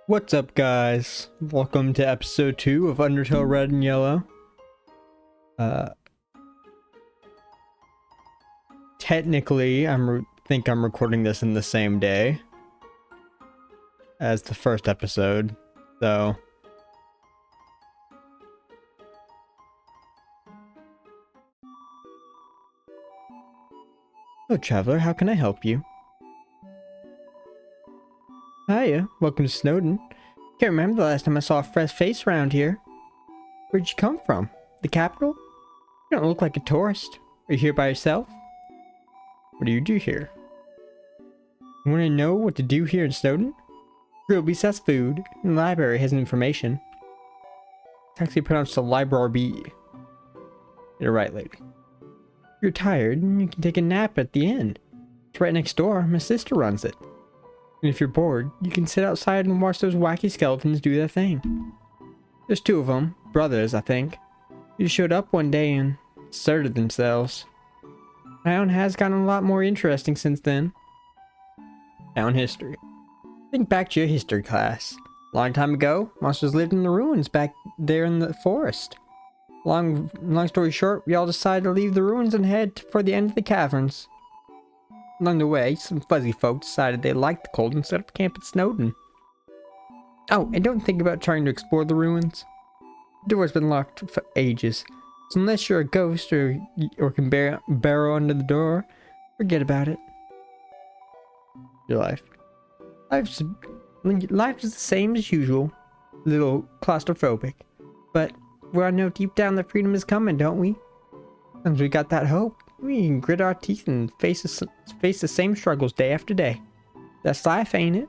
What's up, guys? Welcome to episode 2 of Undertale Red and Yellow. Technically, I think I'm recording this in the same day as the first episode, so... Hello, traveler. How can I help you? Hiya. Welcome to Snowden. Can't remember the last time I saw a fresh face around here. Where'd you come from? The capital? You don't look like a tourist. Are you here by yourself? What do you do here? You want to know what to do here in Snowden? Grillby sells food, and the library has information. It's actually pronounced the library. You're right, lady. If you're tired, you can take a nap at the inn. It's right next door. My sister runs it. And if you're bored, you can sit outside and watch those wacky skeletons do their thing. There's two of them, brothers, I think. They showed up one day and asserted themselves. Town has gotten a lot more interesting since then. Town history. Think back to your history class. A long time ago, monsters lived in the ruins back there in the forest. Long story short, we all decided to leave the ruins and head for the end of the caverns. Along the way, some fuzzy folk decided they liked the cold and set up camp at Snowden. Oh, and don't think about trying to explore the ruins. The door's been locked for ages, so unless you're a ghost or can burrow under the door, forget about it. Your life. Life's the same as usual. A little claustrophobic. But we all know deep down that freedom is coming, don't we? Since we got that hope, we can grit our teeth and face the same struggles day after day. That's life, ain't it?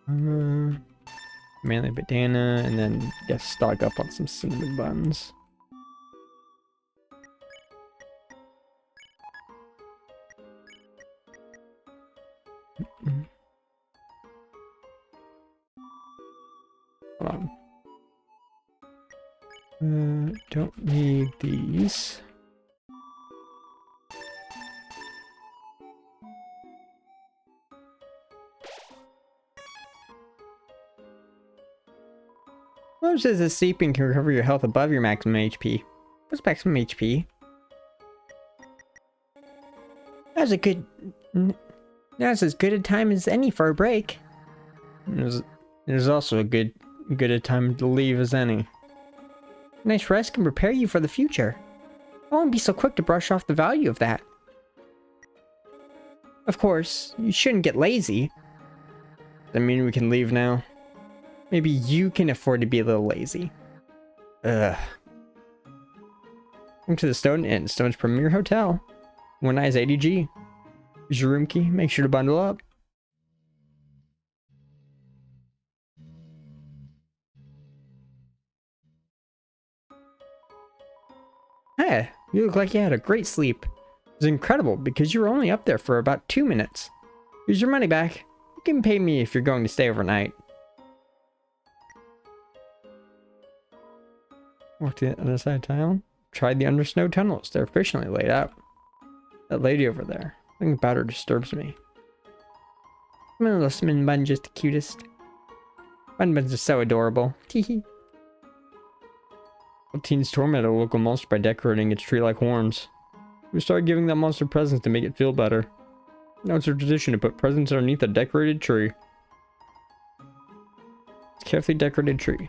Mainly banana, and then just stock up on some cinnamon buns. Hold on. Don't need these. What says that sleeping can recover your health above your maximum HP? What's maximum HP? That's as good a time as any for a break. There's also a good a time to leave as any. Nice rest can prepare you for the future. I won't be so quick to brush off the value of that. Of course, you shouldn't get lazy. Does that mean we can leave now? Maybe you can afford to be a little lazy. Ugh. Welcome to the Stone Inn, Stone's premier hotel. One night is 80G. Here's your room key. Make sure to bundle up. Hey, you look like you had a great sleep. It was incredible because you were only up there for about 2 minutes. Here's your money back. You can pay me if you're going to stay overnight. Walk to the other side of town. Tried the undersnow tunnels. They're efficiently laid out. That lady over there. Something about her disturbs me. My little cinnamon bun just the cutest. Bun buns are so adorable. Teehee. Teens torment a local monster by decorating its tree like horns. We started giving that monster presents to make it feel better. Now it's a tradition to put presents underneath a decorated tree. It's a carefully decorated tree.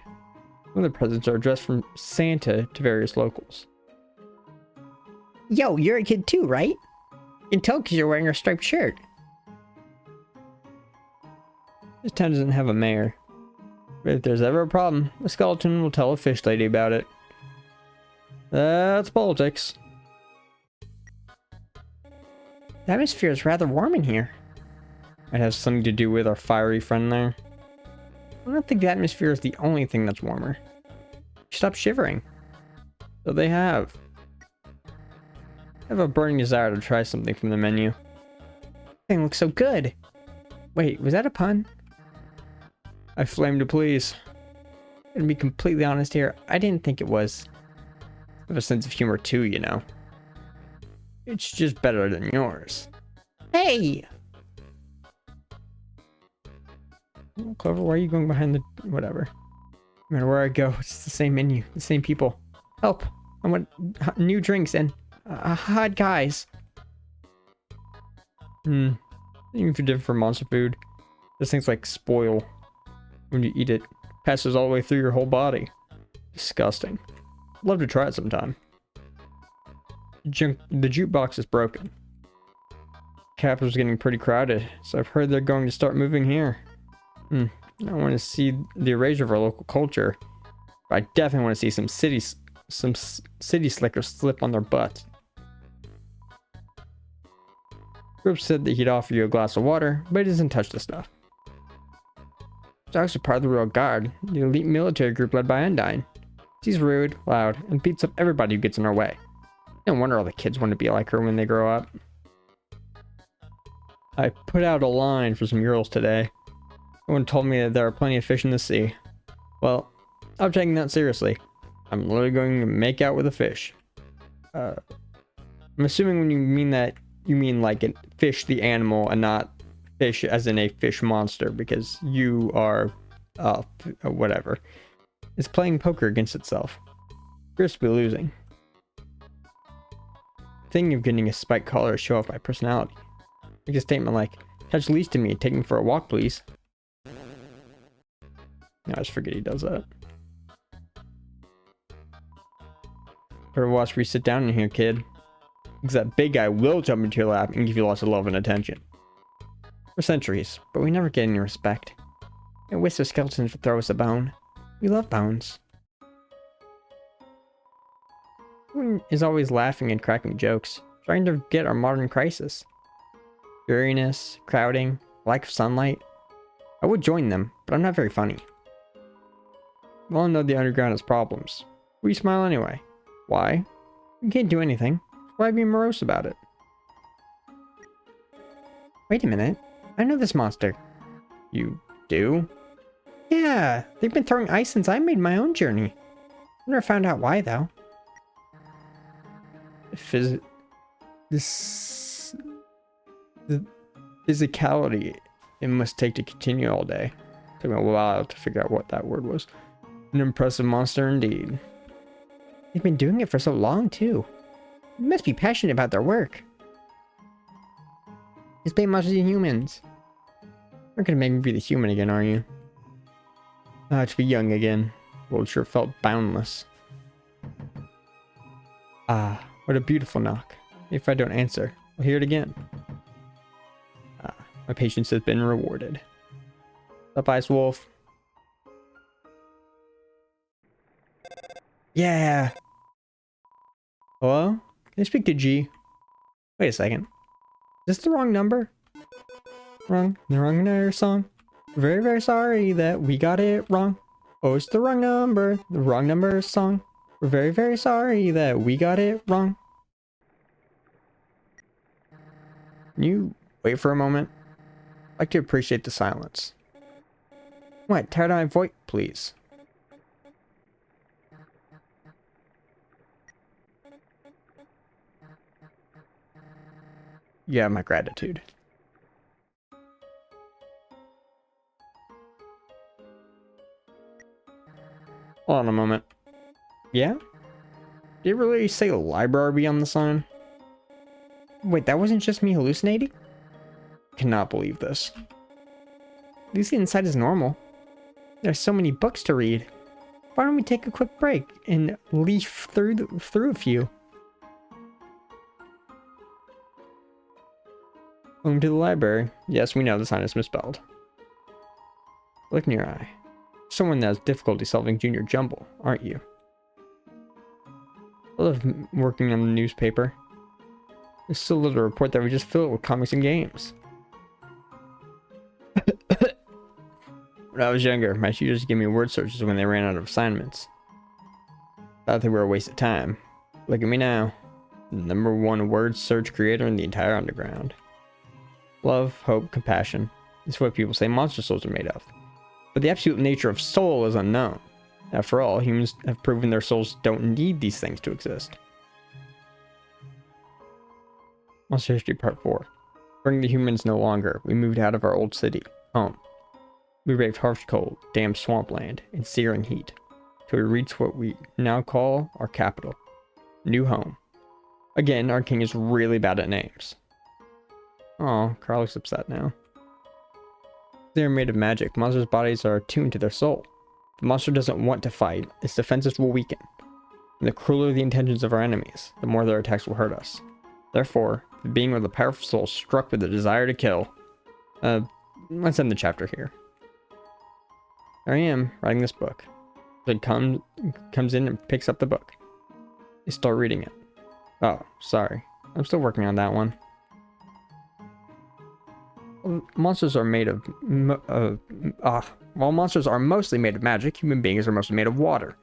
Some of the presents are addressed from Santa to various locals. Yo, you're a kid too, right? You can tell because you're wearing a striped shirt. This town doesn't have a mayor. But if there's ever a problem, a skeleton will tell a fish lady about it. That's politics. The atmosphere is rather warm in here. Might have something to do with our fiery friend there. I don't think the atmosphere is the only thing that's warmer. Stop shivering. So they have. I have a burning desire to try something from the menu. Thing looks so good. Wait, was that a pun? I flamed to please. To be completely honest here, I didn't think it was. I have a sense of humor too, you know. It's just better than yours. Hey! Clover, why are you going behind the... whatever. No matter where I go, it's the same menu, the same people. Help! I want new drinks and hot guys. Even if you're different from monster food, this thing's like spoil when you eat it. Passes all the way through your whole body. Disgusting. Love to try it sometime. The jukebox is broken. Capital's getting pretty crowded, so I've heard they're going to start moving here. I want to see the erasure of our local culture, but I definitely want to see some city slickers slip on their butts. Group said that he'd offer you a glass of water, but he doesn't touch the stuff. Dogs are part of the Royal Guard, the elite military group led by Undyne. She's rude, loud, and beats up everybody who gets in her way. No wonder all the kids want to be like her when they grow up. I put out a line for some girls today. Someone told me that there are plenty of fish in the sea. Well, I'm taking that seriously. I'm literally going to make out with a fish. I'm assuming when you mean that, you mean like a fish the animal and not fish as in a fish monster, because you are, whatever. It's playing poker against itself. Appears to be losing. Thinking of getting a spiked collar to show off my personality. Make a statement like, "Catch least to me, take me for a walk, please." I just forget he does that. Better watch where you sit down in here, kid. Because that big guy will jump into your lap and give you lots of love and attention. For centuries, but we never get any respect. And Wisp of Skeletons would throw us a bone. We love bones. Everyone is always laughing and cracking jokes, trying to forget our modern crisis. Weariness, crowding, lack of sunlight. I would join them, but I'm not very funny. We all know the underground has problems. We smile anyway. Why? We can't do anything. Why be morose about it? Wait a minute. I know this monster. You do? Yeah, they've been throwing ice since I made my own journey. I never found out why, though. The physicality it must take to continue all day. It took me a while to figure out what that word was. An impressive monster indeed. They've been doing it for so long, too. They must be passionate about their work. It's paint monsters and humans. You're gonna make me be the human again, are you? Ah, to be young again. Well, it sure felt boundless. Ah, what a beautiful knock. If I don't answer, I'll hear it again. Ah, my patience has been rewarded. Up, Ice Wolf. Yeah! Hello? Can I speak to G? Wait a second. Is this the wrong number? The wrong number song? Very, very sorry that we got it wrong. Oh, it's the wrong number. The wrong number song. We're very, very sorry that we got it wrong. Can you wait for a moment? I'd like to appreciate the silence. What? Tired of my voice, please. Yeah, my gratitude. Hold on a moment. Yeah? Did it really say library on the sign? Wait, that wasn't just me hallucinating? Cannot believe this. At least the inside is normal. There's so many books to read. Why don't we take a quick break and leaf through a few? Home to the library. Yes, we know the sign is misspelled. Look in your eye. Someone that has difficulty solving junior jumble, aren't you? I love working on the newspaper. There's so little to report that we just fill it with comics and games. When I was younger, my tutors gave me word searches when they ran out of assignments. Thought they were a waste of time. Look at me now. The #1 word search creator in the entire underground. Love, hope, compassion. It's what people say monster souls are made of. But the absolute nature of soul is unknown. After all, humans have proven their souls don't need these things to exist. Monster History Part 4. Bring the humans no longer. We moved out of our old city. Home. We braved harsh cold, damp swampland, and searing heat, till we reached what we now call our capital, New Home. Again, our king is really bad at names. Oh, Carly's upset now. They are made of magic. Monsters' bodies are attuned to their soul. If the monster doesn't want to fight, its defenses will weaken. And the crueler the intentions of our enemies, the more their attacks will hurt us. Therefore, the being with a powerful soul struck with the desire to kill. Let's end the chapter here. There I am, writing this book. It comes in and picks up the book. You start reading it. Oh, sorry. I'm still working on that one. Monsters are made of... while monsters are mostly made of magic, human beings are mostly made of water.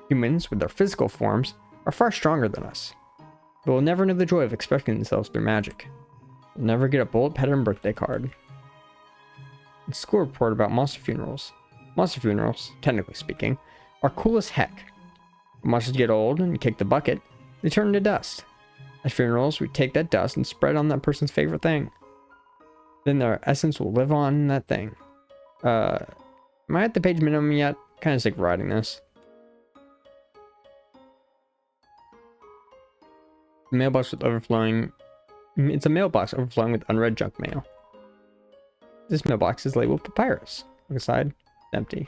Humans, with their physical forms, are far stronger than us. They will never know the joy of expressing themselves through magic. They'll never get a bullet pattern birthday card. A school report about monster funerals. Monster funerals, technically speaking, are cool as heck. When monsters get old and kick the bucket, they turn into dust. At funerals, we take that dust and spread on that person's favorite thing. Then their essence will live on in that thing. Am I at the page minimum yet? Kind of sick of writing this. Mailbox with overflowing... It's a mailbox overflowing with unread junk mail. This mailbox is labeled Papyrus. Look aside, it's empty.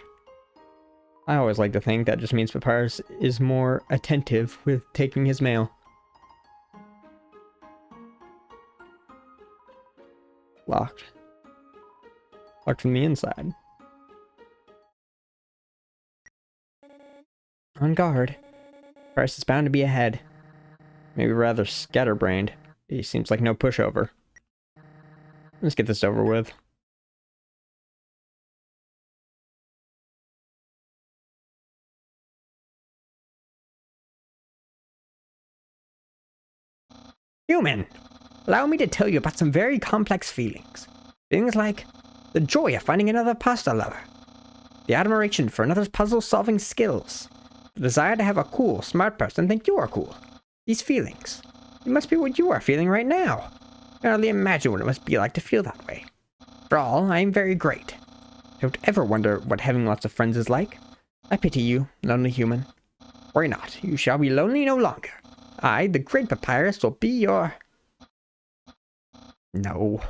I always like to think that just means Papyrus is more attentive with taking his mail. Locked. Locked from the inside. On guard. Papyrus is bound to be ahead. Maybe rather scatterbrained. He seems like no pushover. Let's get this over with. Human! Allow me to tell you about some very complex feelings. Things like the joy of finding another pasta lover, the admiration for another's puzzle-solving skills, the desire to have a cool, smart person think you are cool. These feelings, it must be what you are feeling right now. I can hardly imagine what it must be like to feel that way. For all, I am very great. Don't ever wonder what having lots of friends is like. I pity you, lonely human. Worry not, you shall be lonely no longer. I, the great Papyrus, will be your... No.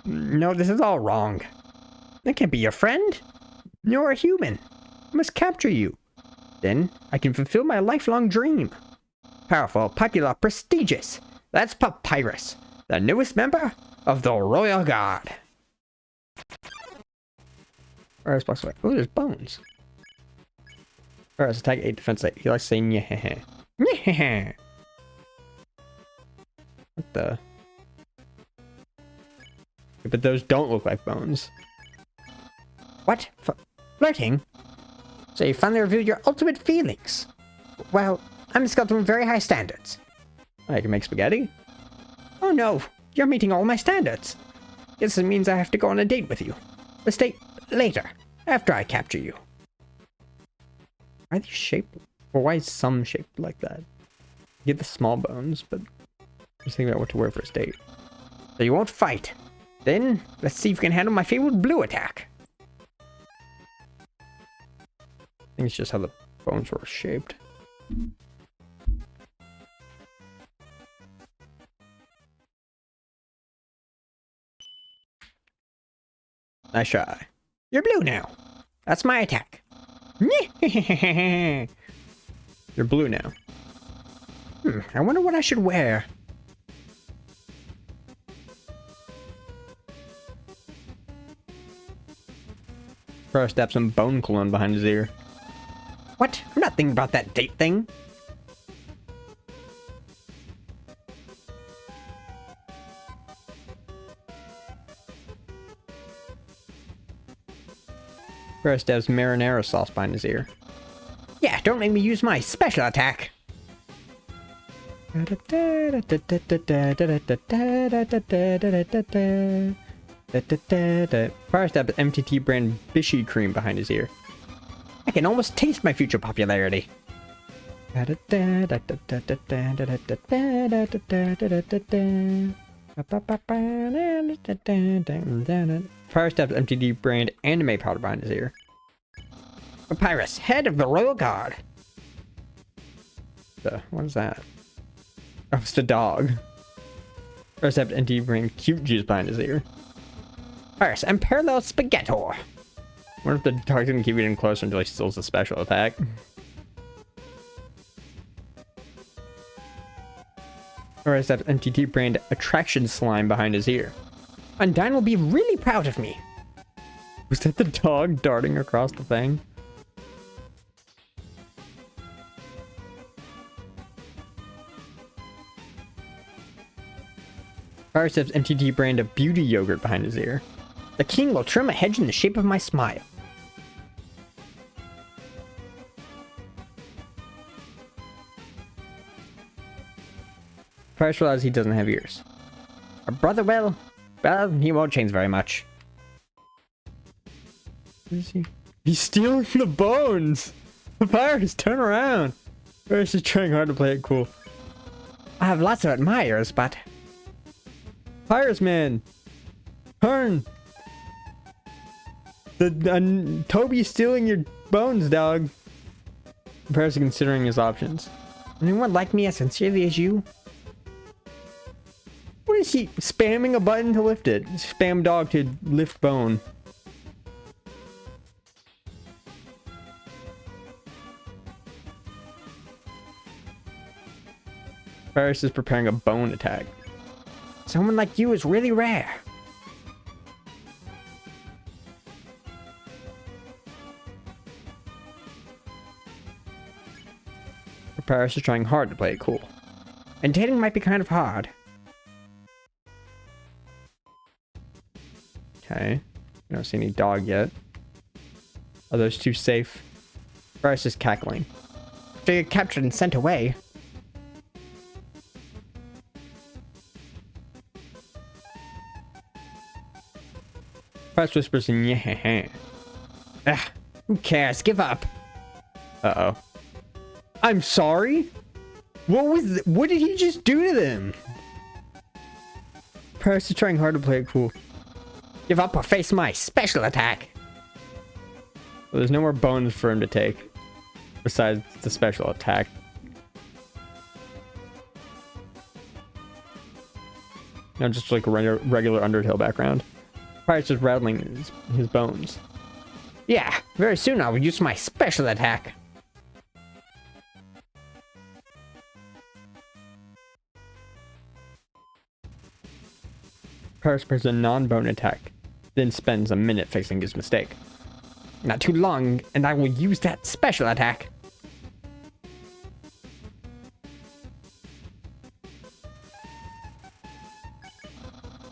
No, this is all wrong. I can't be your friend. You're a human. I must capture you. Then I can fulfill my lifelong dream. Powerful, popular, prestigious. That's Papyrus, the newest member of the Royal Guard. Alright, box away. Oh, there's bones. Alright, attack 8, defense 8. He likes saying yeah. Yeah. What the? But those don't look like bones. What? Flirting? So you finally revealed your ultimate feelings. Well, I'm a sculptor with very high standards. I can make spaghetti? Oh no, you're meeting all my standards. Guess it means I have to go on a date with you. Let's date later, after I capture you. Why are these shaped? Or why is some shaped like that? You get the small bones, but I'm just thinking about what to wear for a date. So you won't fight. Then, let's see if you can handle my favorite blue attack. I think it's just how the bones were shaped. Nice try. You're blue now. That's my attack. You're blue now. I wonder what I should wear. First, stab some bone cologne behind his ear. What? I'm not thinking about that date thing. First, stabs marinara sauce behind his ear. Yeah, don't make me use my special attack. First, stabs MTT brand Bishy cream behind his ear. I can almost taste my future popularity. Papyrus taps MTD brand anime powder behind his ear. Papyrus, head of the Royal Guard. What is that? Oh, it's the dog. Papyrus taps MTD brand cute juice behind his ear. Papyrus, unparalleled spaghettor. I wonder if the dog's gonna keep getting closer until he steals the special attack. Papyrus taps MTD brand attraction slime behind his ear. Undyne will be really proud of me. Was that the dog darting across the thing? Papyrus taps MTD brand of beauty yogurt behind his ear. The king will trim a hedge in the shape of my smile. Papyrus realizes he doesn't have ears. Our brother, well, he won't change very much. What is he? He's stealing the bones! Papyrus, turn around! Papyrus is trying hard to play it cool. I have lots of admirers, but... Papyrus man! Turn! Toby's stealing your bones, dog. Papyrus is considering his options. Anyone like me as sincerely as you? What is he spamming a button to lift it? Spam dog to lift bone. Papyrus is preparing a bone attack. Someone like you is really rare. Papyrus is trying hard to play it cool. And dating might be kind of hard. Okay. I don't see any dog yet. Are those two safe? Papyrus is cackling. They get captured and sent away. Papyrus whispers in yeah. Ugh, who cares? Give up. Uh-oh. I'm sorry? What did he just do to them? Papyrus is trying hard to play it cool. Give up or face my special attack. Well, there's no more bones for him to take. Besides the special attack. Now just like a regular Undertale background. Papyrus is rattling his bones. Yeah, very soon I will use my special attack. Papyrus prepares a non-bone attack, then spends a minute fixing his mistake. Not too long, and I will use that special attack.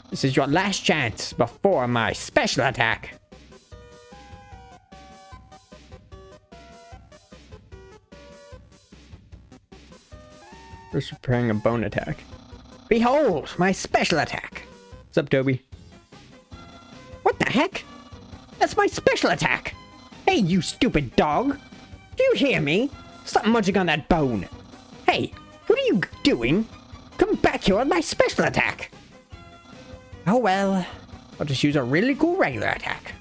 This is your last chance before my special attack. First preparing a bone attack. Behold, my special attack. What's up, Toby? What the heck? That's my special attack. Hey, you stupid dog. Do you hear me? Stop munching on that bone. Hey, what are you doing? Come back here on my special attack. Oh well, I'll just use a really cool regular attack.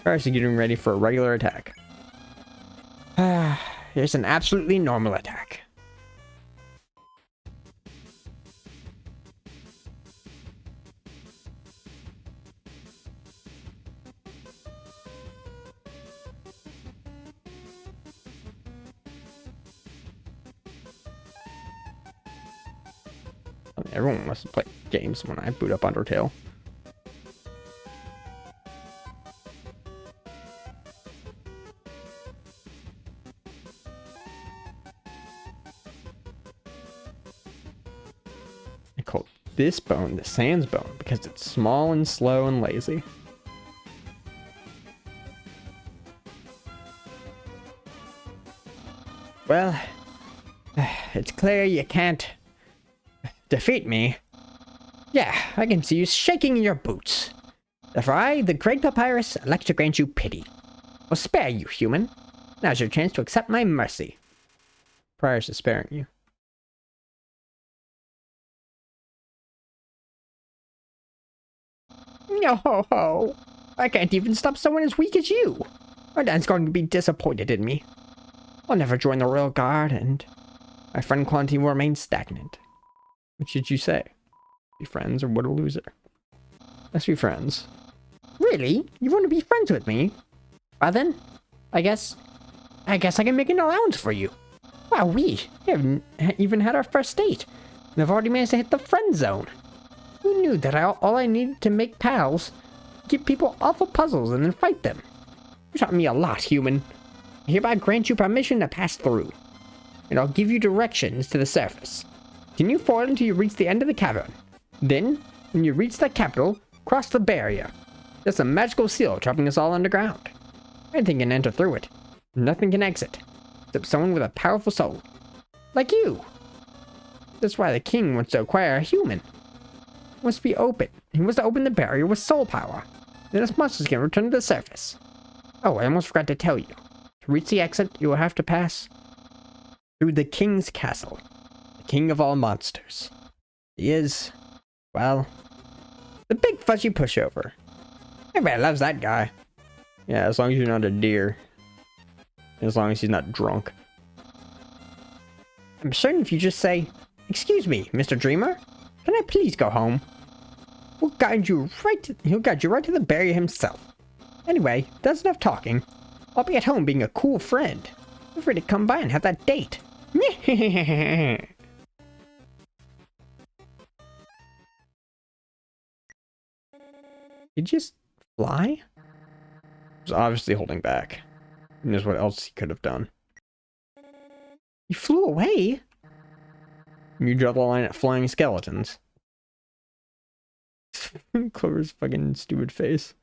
First, getting ready for a regular attack. Here's an absolutely normal attack. Everyone wants to play games when I boot up Undertale. I call this bone the Sans bone because it's small and slow and lazy. Well, it's clear you can't defeat me. Yeah, I can see you shaking in your boots. Therefore I, the great Papyrus, elect to grant you pity. I'll spare you, human. Now's your chance to accept my mercy. Papyrus is sparing you. No ho ho! I can't even stop someone as weak as you! My dad's going to be disappointed in me. I'll never join the Royal Guard, and my friend quantity will remain stagnant. What should you say? Be friends or what a loser? Let's be friends. Really? You want to be friends with me? Well then, I guess I can make an allowance for you. Wow, we haven't even had our first date, and I've already managed to hit the friend zone. Who knew that all I needed to make pals, get people off of puzzles and then fight them? You taught me a lot, human. I hereby grant you permission to pass through, and I'll give you directions to the surface. Continue forward until you reach the end of the cavern. Then, when you reach the capital, cross the barrier. There's a magical seal trapping us all underground. Anything can enter through it. Nothing can exit, except someone with a powerful soul. Like you. That's why the king wants to acquire a human. He wants to be open. He wants to open the barrier with soul power. Then his monsters can return to the surface. Oh, I almost forgot to tell you. To reach the exit, you will have to pass through the king's castle. The king of all monsters. He is, well, the big fuzzy pushover. Everybody loves that guy. Yeah, as long as you're not a deer. As long as he's not drunk. I'm certain if you just say, "Excuse me, Mr. Dreamer, can I please go home?" He'll guide you right to the barrier himself. Anyway, that's enough talking. I'll be at home being a cool friend. Feel free to come by and have that date. He just fly? He was obviously holding back. Who knows what else he could have done. He flew away? You draw the line at flying skeletons. Clover's fucking stupid face.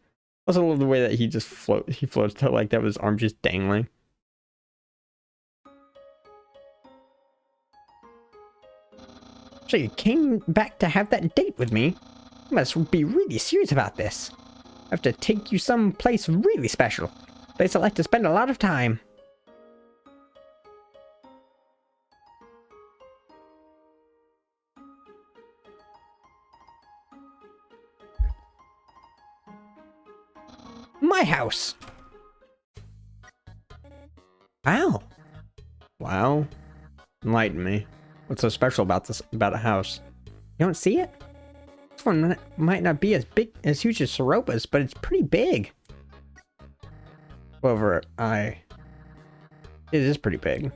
Also love the way that he just floats to like that with his arm just dangling. So you came back to have that date with me? You must be really serious about this. I have to take you someplace really special. A place I like to spend a lot of time. My house. Wow. Wow. Enlighten me. What's so special about about a house? You don't see it? This one might not be as huge as Soropa's, but it's pretty big. However, it is pretty big.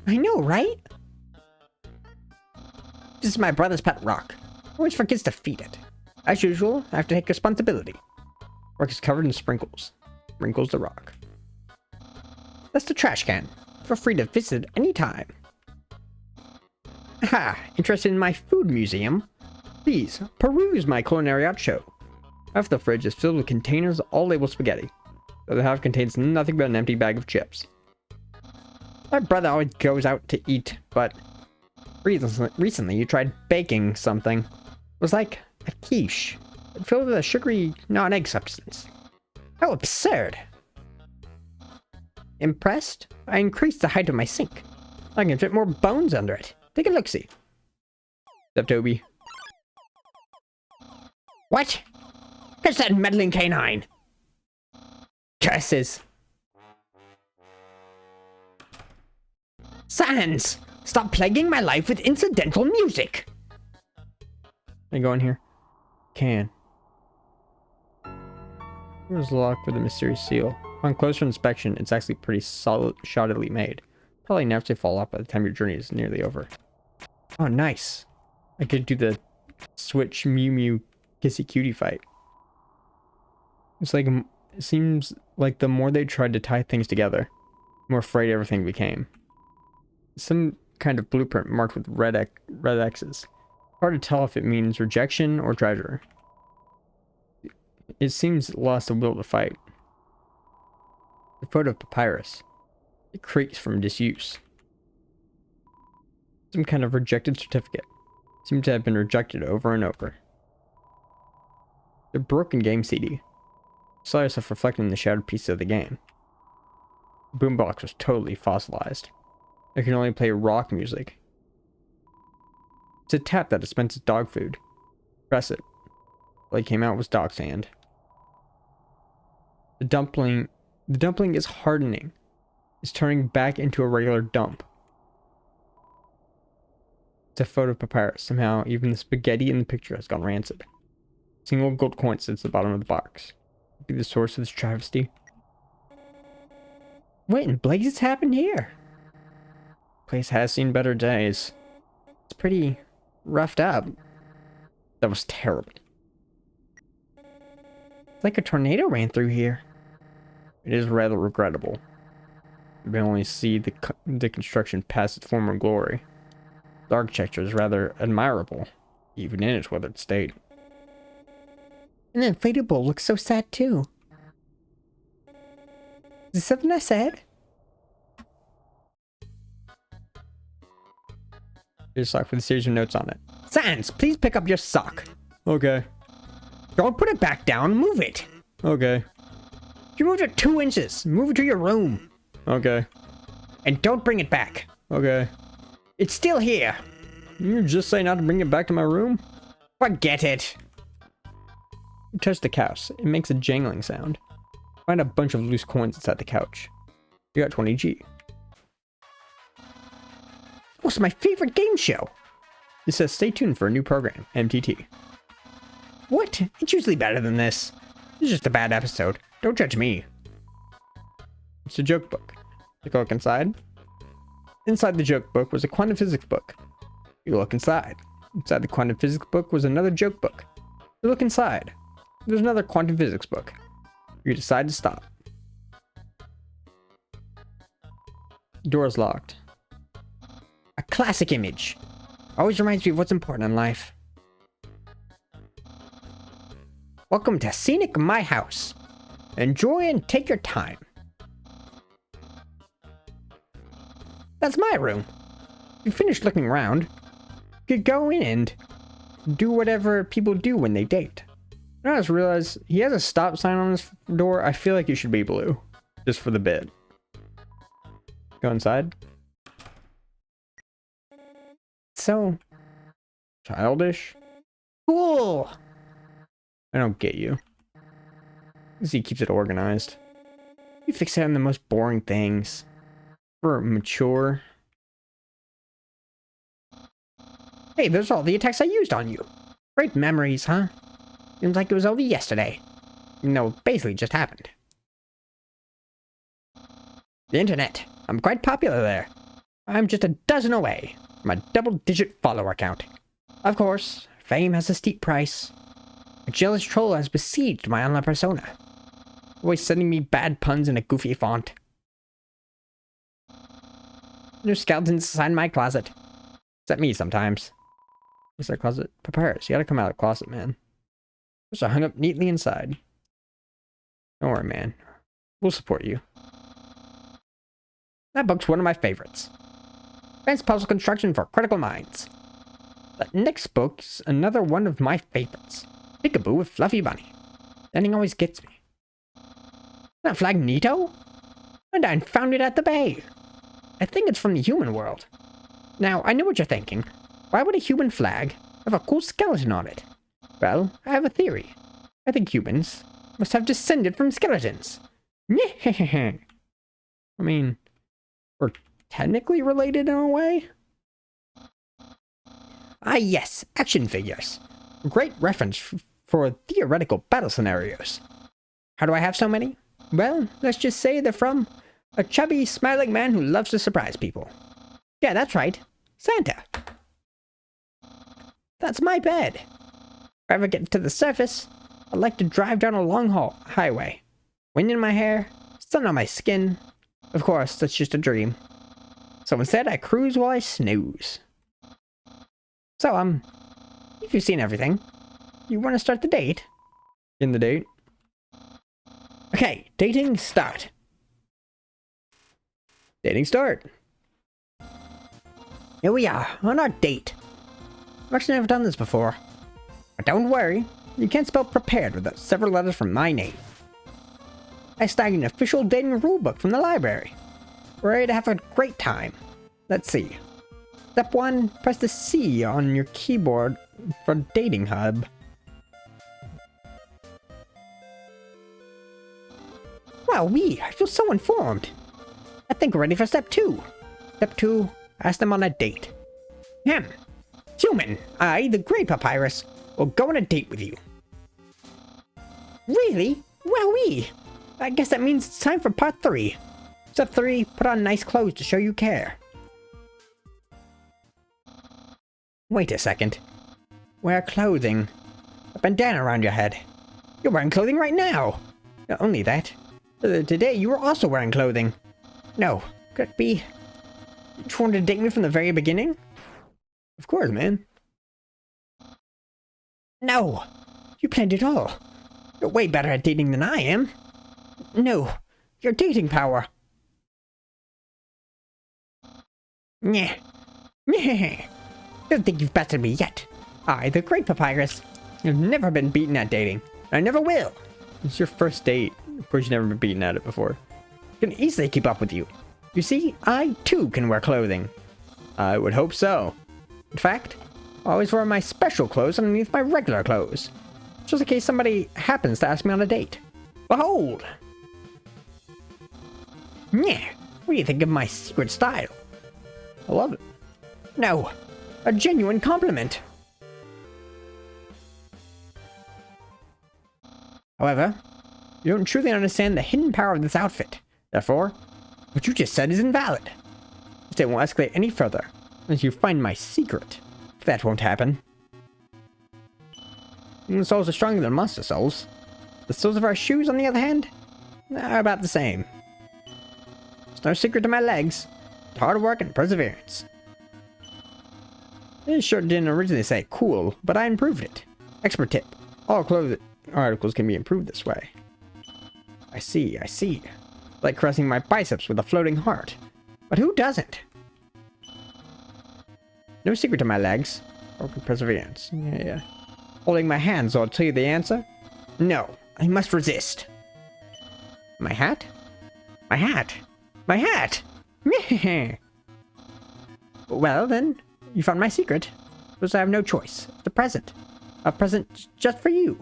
I know, right? This is my brother's pet rock. Always forgets to feed it. As usual, I have to take responsibility. Rock is covered in sprinkles. Sprinkles the rock. That's the trash can. Feel free to visit anytime. Aha! Interested in my food museum? Please, peruse my culinary art show. Half the fridge is filled with containers all labeled spaghetti. The other half contains nothing but an empty bag of chips. My brother always goes out to eat, but recently you tried baking something. It was like a quiche, but filled with a sugary non-egg substance. How absurd! Impressed? I increased the height of my sink. I can fit more bones under it. Take a look-see. What's up, Toby? What? Catch that meddling canine! Curses! Sans! Stop plaguing my life with incidental music! Can I go in here? Can. Where's the lock for the mysterious seal? On closer inspection, it's actually pretty solidly made. Probably never to fall off by the time your journey is nearly over. Oh, nice. I could do the Switch Mew Mew Kissy Cutie fight. It's like, it seems like the more they tried to tie things together, the more afraid everything became. Some kind of blueprint marked with red X's. Hard to tell if it means rejection or treasure. It seems it lost the will to fight. The photo of papyrus. It creaks from disuse. Some kind of rejected certificate. Seemed to have been rejected over and over. The broken game CD. Saw yourself reflecting in the shattered pieces of the game. The boombox was totally fossilized. It can only play rock music. It's a tap that dispenses dog food. Press it. What came out was dog sand. The dumpling is hardening. It's turning back into a regular dump. It's a photo of papyrus. Somehow, even the spaghetti in the picture has gone rancid. Single gold coin sits at the bottom of the box. Could be the source of this travesty. What in blazes happened here? Place has seen better days. It's pretty roughed up. That was terrible. It's like a tornado ran through here. It is rather regrettable. You can only see the construction past its former glory. The architecture is rather admirable, even in its weathered state. And the inflatable looks so sad too. Is this something I said? Here's a sock with a series of notes on it. Sans, please pick up your sock. Okay. Don't put it back down, move it. Okay. You moved it 2 inches. Move it to your room. Okay. And don't bring it back. Okay. It's still here. You just say not to bring it back to my room? Forget it. You touch the couch. It makes a jangling sound. Find a bunch of loose coins inside the couch. You got 20G. Oh, it's my favorite game show. It says stay tuned for a new program, MTT. What? It's usually better than this. It's just a bad episode. Don't judge me. It's a joke book. Take a look inside. Inside the joke book was a quantum physics book. You look inside. Inside the quantum physics book was another joke book. You look inside. There's another quantum physics book. You decide to stop. The door is locked. A classic image. Always reminds me of what's important in life. Welcome to Scenic My House. Enjoy and take your time. That's my room. You finished looking around. You could go in and do whatever people do when they date. I just realized he has a stop sign on his door. I feel like it should be blue. Just for the bit. Go inside. So childish. Cool. I don't get you. Because he keeps it organized. You fixate on the most boring things. For mature. Hey, there's all the attacks I used on you. Great memories, huh? Seems like it was only yesterday. No, basically just happened. The internet. I'm quite popular there. I'm just a dozen away from a double-digit follower count. Of course, fame has a steep price. A jealous troll has besieged my online persona. Always sending me bad puns in a goofy font. There's skeletons inside my closet. Except me sometimes. What's that closet? Papyrus. You gotta come out of the closet, man. Those are hung up neatly inside. Don't worry, man. We'll support you. That book's one of my favorites. Advanced Puzzle Construction for Critical Minds. The next book's another one of my favorites. Peekaboo with Fluffy Bunny. The ending always gets me. That flag Nito? And I found it at the bay. I think it's from the human world. Now, I know what you're thinking. Why would a human flag have a cool skeleton on it? Well, I have a theory. I think humans must have descended from skeletons. I mean, we're technically related in a way. Ah yes, action figures. Great reference for theoretical battle scenarios. How do I have so many? Well, let's just say they're from a chubby, smiling man who loves to surprise people. Yeah, that's right. Santa. That's my bed. If I ever get to the surface, I'd like to drive down a long highway. Wind in my hair, sun on my skin. Of course, that's just a dream. So instead, I cruise while I snooze. So, if you've seen everything, you want to start the date? In the date? Okay, dating start. Dating start. Here we are, on our date. I've actually never done this before. But don't worry, you can't spell prepared without several letters from my name. I snagged an official dating rulebook from the library. We're ready to have a great time. Let's see. Step 1, press the C on your keyboard for Dating Hub. Wowee, I feel so informed. I think we're ready for step 2. Step 2, ask them on a date. Human, I, the Great Papyrus, will go on a date with you. Really? Wowee! I guess that means it's time for part 3. Step 3, put on nice clothes to show you care. Wait a second. Wear clothing. A bandana around your head. You're wearing clothing right now! Not only that, today you were also wearing clothing. No, could it be... You just wanted to date me from the very beginning? Of course, man. No! You planned it all. You're way better at dating than I am. No, your dating power. Nyeh. Nyeh. Don't think you've bested me yet. I, the Great Papyrus, have never been beaten at dating. I never will. It's your first date. Of course, you've never been beaten at it before. I can easily keep up with you. You see, I too can wear clothing. I would hope so. In fact, I always wear my special clothes underneath my regular clothes. Just in case somebody happens to ask me on a date. Behold! Yeah, what do you think of my secret style? I love it. No, a genuine compliment. However, you don't truly understand the hidden power of this outfit. Therefore, what you just said is invalid. This won't escalate any further unless you find my secret. That won't happen. Human souls are stronger than monster souls. The soles of our shoes, on the other hand, are about the same. There's no secret to my legs. Hard work and perseverance. This shirt didn't originally say cool, but I improved it. Expert tip. All clothing articles can be improved this way. I see, I see. Like caressing my biceps with a floating heart. But who doesn't? No secret to my legs. Or perseverance. Yeah. Holding my hand so I'll tell you the answer? No, I must resist. My hat? My hat! My hat! Well then, you found my secret. Because I have no choice. It's a present. A present just for you.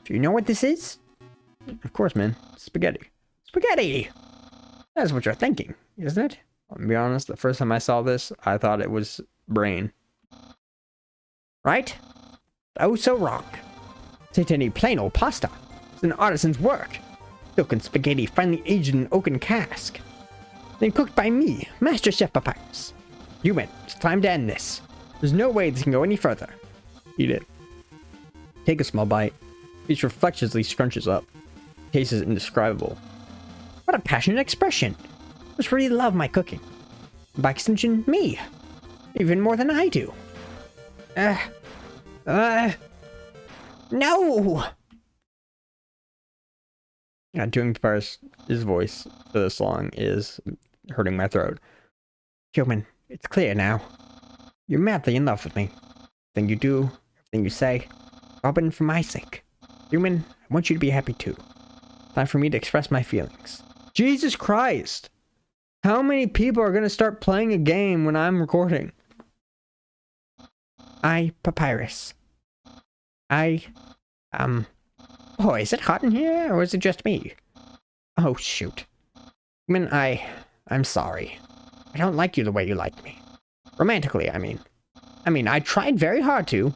Do you know what this is? Of course, man. Spaghetti. Spaghetti! That's what you're thinking, isn't it? I'll be honest, the first time I saw this, I thought it was brain. Right? Oh, so wrong. It ain't any plain old pasta. It's an artisan's work. Silken spaghetti finely aged in an oaken cask. Then cooked by me, Master Chef Papyrus. Human, it's time to end this. There's no way this can go any further. Eat it. Take a small bite. Each reflexively scrunches up. Taste is indescribable. What a passionate expression. I just really love my cooking. By extension, me. Even more than I do. No! Yeah, doing Papyrus' voice for this song is hurting my throat. Human, it's clear now. You're madly in love with me. Everything you do, everything you say, all but for my sake. Human, I want you to be happy too. Time for me to express my feelings. Jesus Christ! How many people are gonna start playing a game when I'm recording? I, Papyrus. Oh, is it hot in here, or is it just me? Oh, shoot. I'm sorry. I don't like you the way you like me. Romantically, I mean. I tried very hard to.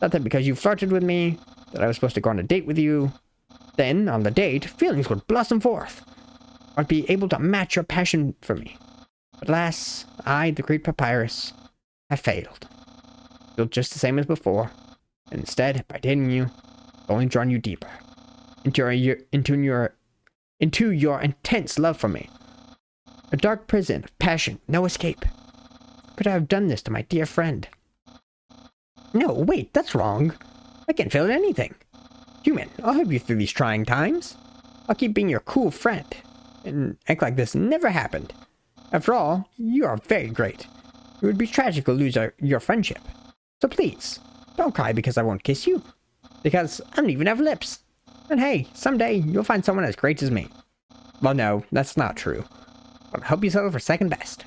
Not that because you flirted with me, that I was supposed to go on a date with you. Then, on the date, feelings would blossom forth. I'd be able to match your passion for me. But alas, I, the Great Papyrus, have failed. Feel just the same as before. And instead, by dating you, I've only drawn you deeper. Into your intense love for me. A dark prison of passion, no escape. Could I have done this to my dear friend? No, wait, that's wrong. I can't fail at anything. Human, I'll help you through these trying times. I'll keep being your cool friend, and act like this never happened. After all, you are very great. It would be tragic to lose your friendship. So please, don't cry because I won't kiss you. Because I don't even have lips. And hey, someday you'll find someone as great as me. Well, no, that's not true. But I hope you settle for second best.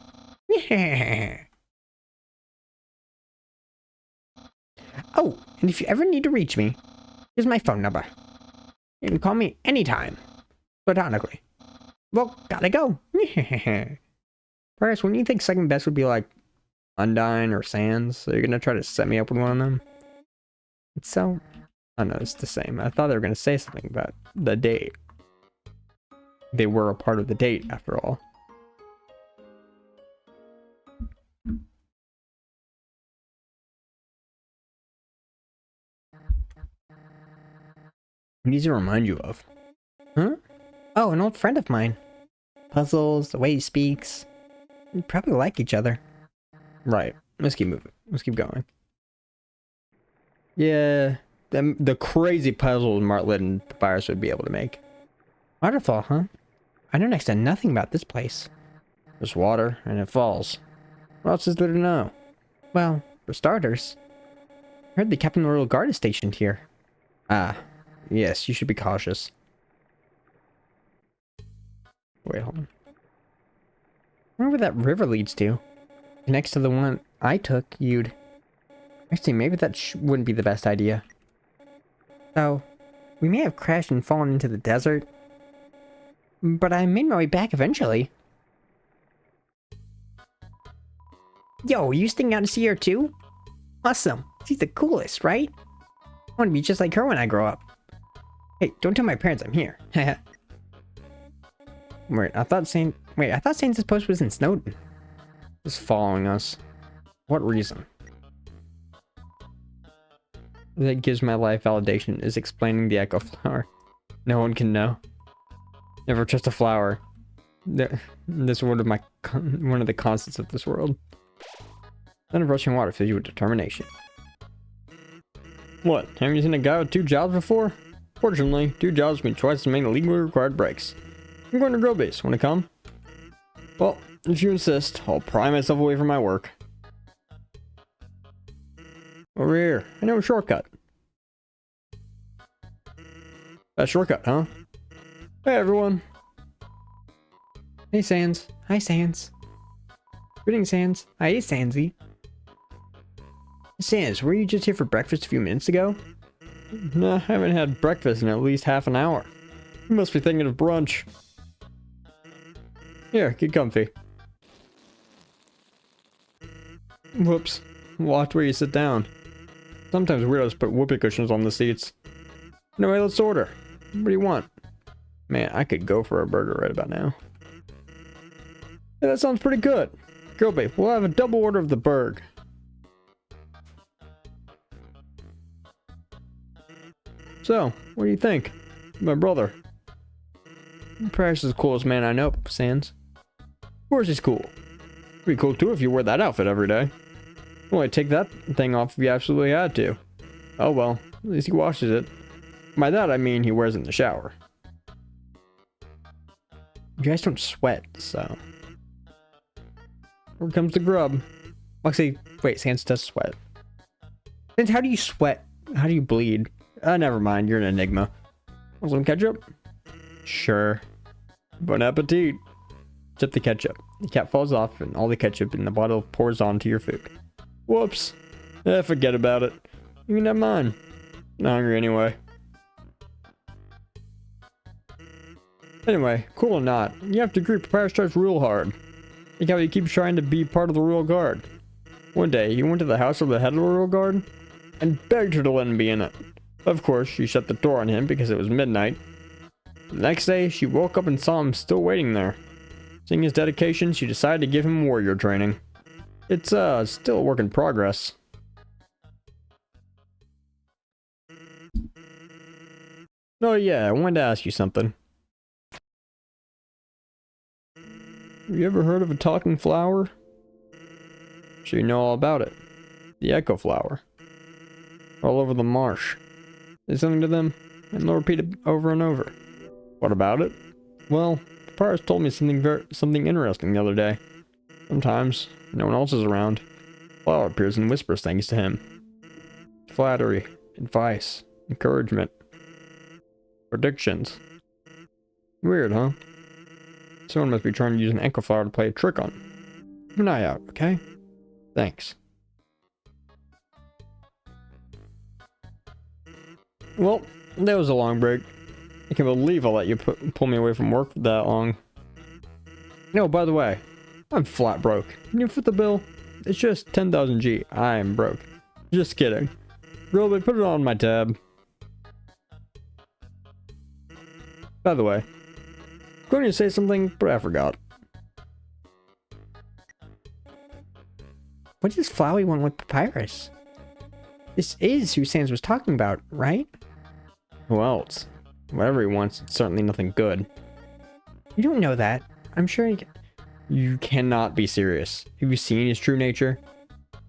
Oh, and if you ever need to reach me, here's my phone number. You can call me anytime. Platonically. Well, gotta go. Perhaps when you think second best would be like Undyne or Sans, so you're gonna try to set me up with one of them? It's so... I know, it's the same. I thought they were gonna say something about the date. They were a part of the date, after all. What does it remind you of? Huh? Oh, an old friend of mine. Puzzles, the way he speaks. We probably like each other. Right. Let's keep moving. Let's keep going. Yeah. The crazy puzzles Martlet and Papyrus would be able to make. Waterfall, huh? I know next to nothing about this place. There's water, and it falls. What else is there to know? Well, for starters, I heard the Captain of the Royal Guard is stationed here. Ah, yes, you should be cautious. Wait, hold on. I wonder where that river leads to. Next to the one I took, you'd... Actually, maybe that wouldn't be the best idea. So, we may have crashed and fallen into the desert, but I made my way back eventually. Yo, you sticking out to see her too? Awesome. She's the coolest, right? I want to be just like her when I grow up. Hey, don't tell my parents I'm here. Wait, I thought Saint's post was in Snowden. Just following us. What reason? That gives my life validation is explaining the echo flower. No one can know. Never trust a flower. This is one of the constants of this world. None of rushing water fills you with determination. What? Haven't you seen a guy with 2 jobs before? Fortunately, 2 jobs mean twice as many legally required breaks. I'm going to grow base. Want to come? Well, if you insist, I'll pry myself away from my work. Over here. I know a shortcut. A shortcut, huh? Hey, everyone. Hey, Sans. Hi, Sans. Greetings, Sans. Hi, Sansy. Sans, were you just here for breakfast a few minutes ago? No, I haven't had breakfast in at least half an hour. You must be thinking of brunch. Here, get comfy. Whoops. Watch where you sit down. Sometimes weirdos put whoopee cushions on the seats. Anyway, let's order. What do you want? Man, I could go for a burger right about now. Yeah, that sounds pretty good. Girl babe, we'll have a double order of the burg. So, what do you think? My brother. Perhaps the coolest man I know, Sans. Of course he's cool. It'd be cool too if you wore that outfit every day. Well, I'd take that thing off if you absolutely had to. Oh well, at least he washes it. By that I mean he wears it in the shower. You guys don't sweat, so... Here comes the grub. Actually, wait, Sans does sweat. Sans, how do you sweat? How do you bleed? Never mind, you're an enigma. Want some ketchup? Sure. Bon appetit. Sip the ketchup. The cap falls off and all the ketchup in the bottle pours onto your food. Whoops. Forget about it. You can have mine. I'm not hungry anyway. Anyway, cool or not, you have to agree Papyrus tries real hard. Like how he keeps trying to be part of the Royal Guard. One day, he went to the house of the head of the Royal Guard and begged her to let him be in it. Of course, she shut the door on him because it was midnight. The next day, she woke up and saw him still waiting there. Seeing his dedication, she decided to give him warrior training. It's, still a work in progress. Oh yeah, I wanted to ask you something. Have you ever heard of a talking flower? Sure you know all about it. The echo flower. All over the marsh. Say something to them, and they'll repeat it over and over. What about it? Well, Papyrus told me something interesting the other day. Sometimes, no one else is around. The flower appears and whispers things to him. Flattery, advice, encouragement, predictions. Weird, huh? Someone must be trying to use an echo flower to play a trick on him. Keep an eye out, okay? Thanks. Well, that was a long break. I can't believe I'll let you pull me away from work for that long. No, by the way, I'm flat broke. Can you foot the bill? It's just 10,000 G. I'm broke. Just kidding. Really, put it on my tab. By the way, I'm going to say something, but I forgot. What does Flowey want with Papyrus? This is who Sans was talking about, right? Who else? Whatever he wants, it's certainly nothing good. You don't know that. I'm sure you cannot be serious. Have you seen his true nature?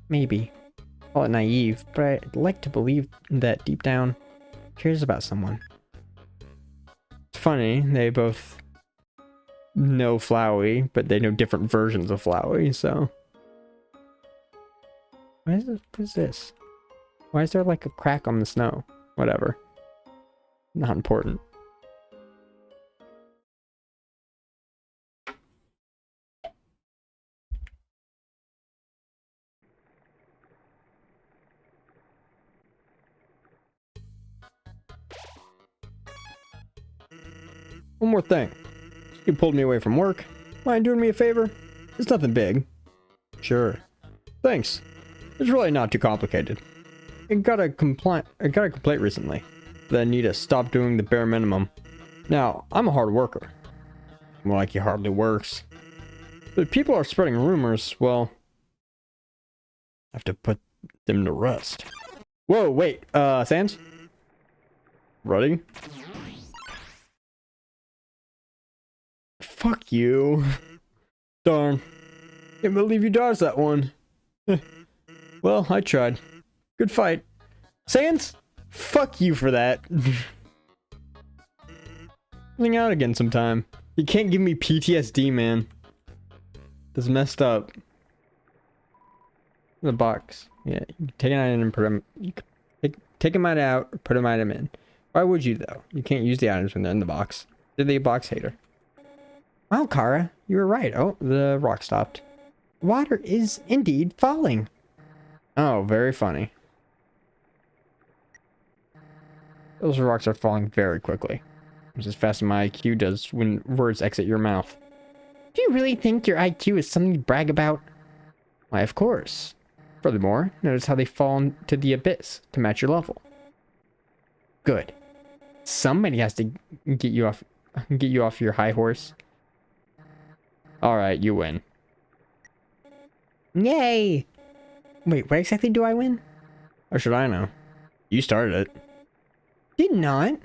Maybe. Call it naive, but I'd like to believe that deep down, he cares about someone. It's funny, they both know Flowey, but they know different versions of Flowey, so... What is this? Why is there like a crack on the snow? Whatever. Not important. One more thing. You pulled me away from work. Mind doing me a favor? It's nothing big. Sure. Thanks. It's really not too complicated. I got a complaint recently that I need to stop doing the bare minimum. Now, I'm a hard worker. More like he hardly works. But if people are spreading rumors, well, I have to put them to rest. Whoa, wait, Sans? Ready? Fuck you. Darn. Can't believe you dodged that one. Well, I tried. Good fight. Sans? Fuck you for that. Hang out again sometime. You can't give me PTSD, man. That's messed up. The box. Yeah, you take an item and put them... Take an item out or put an item in. Why would you, though? You can't use the items when they're in the box. They're the box hater. Wow, Kara, you were right. Oh, the rock stopped. Water is indeed falling. Oh, very funny. Those rocks are falling very quickly. It's as fast as my IQ does when words exit your mouth. Do you really think your IQ is something to brag about? Why, of course. Furthermore, notice how they fall into the abyss to match your level. Good. Somebody has to get you off your high horse. Alright, you win. Yay! Wait, what exactly do I win? Or should I know? You started it. Did not. I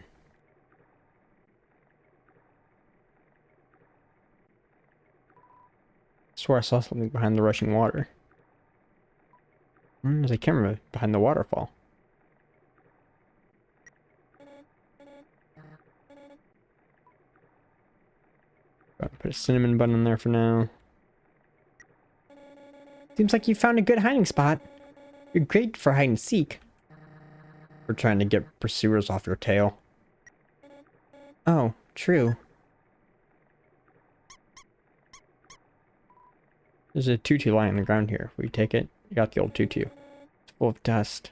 swear I saw something behind the rushing water. There's a camera behind the waterfall. Put a cinnamon bun in there for now. Seems like you found a good hiding spot. You're great for hide and seek. We're trying to get pursuers off your tail. Oh, true. There's a tutu lying on the ground here. Will you take it? You got the old tutu. It's full of dust.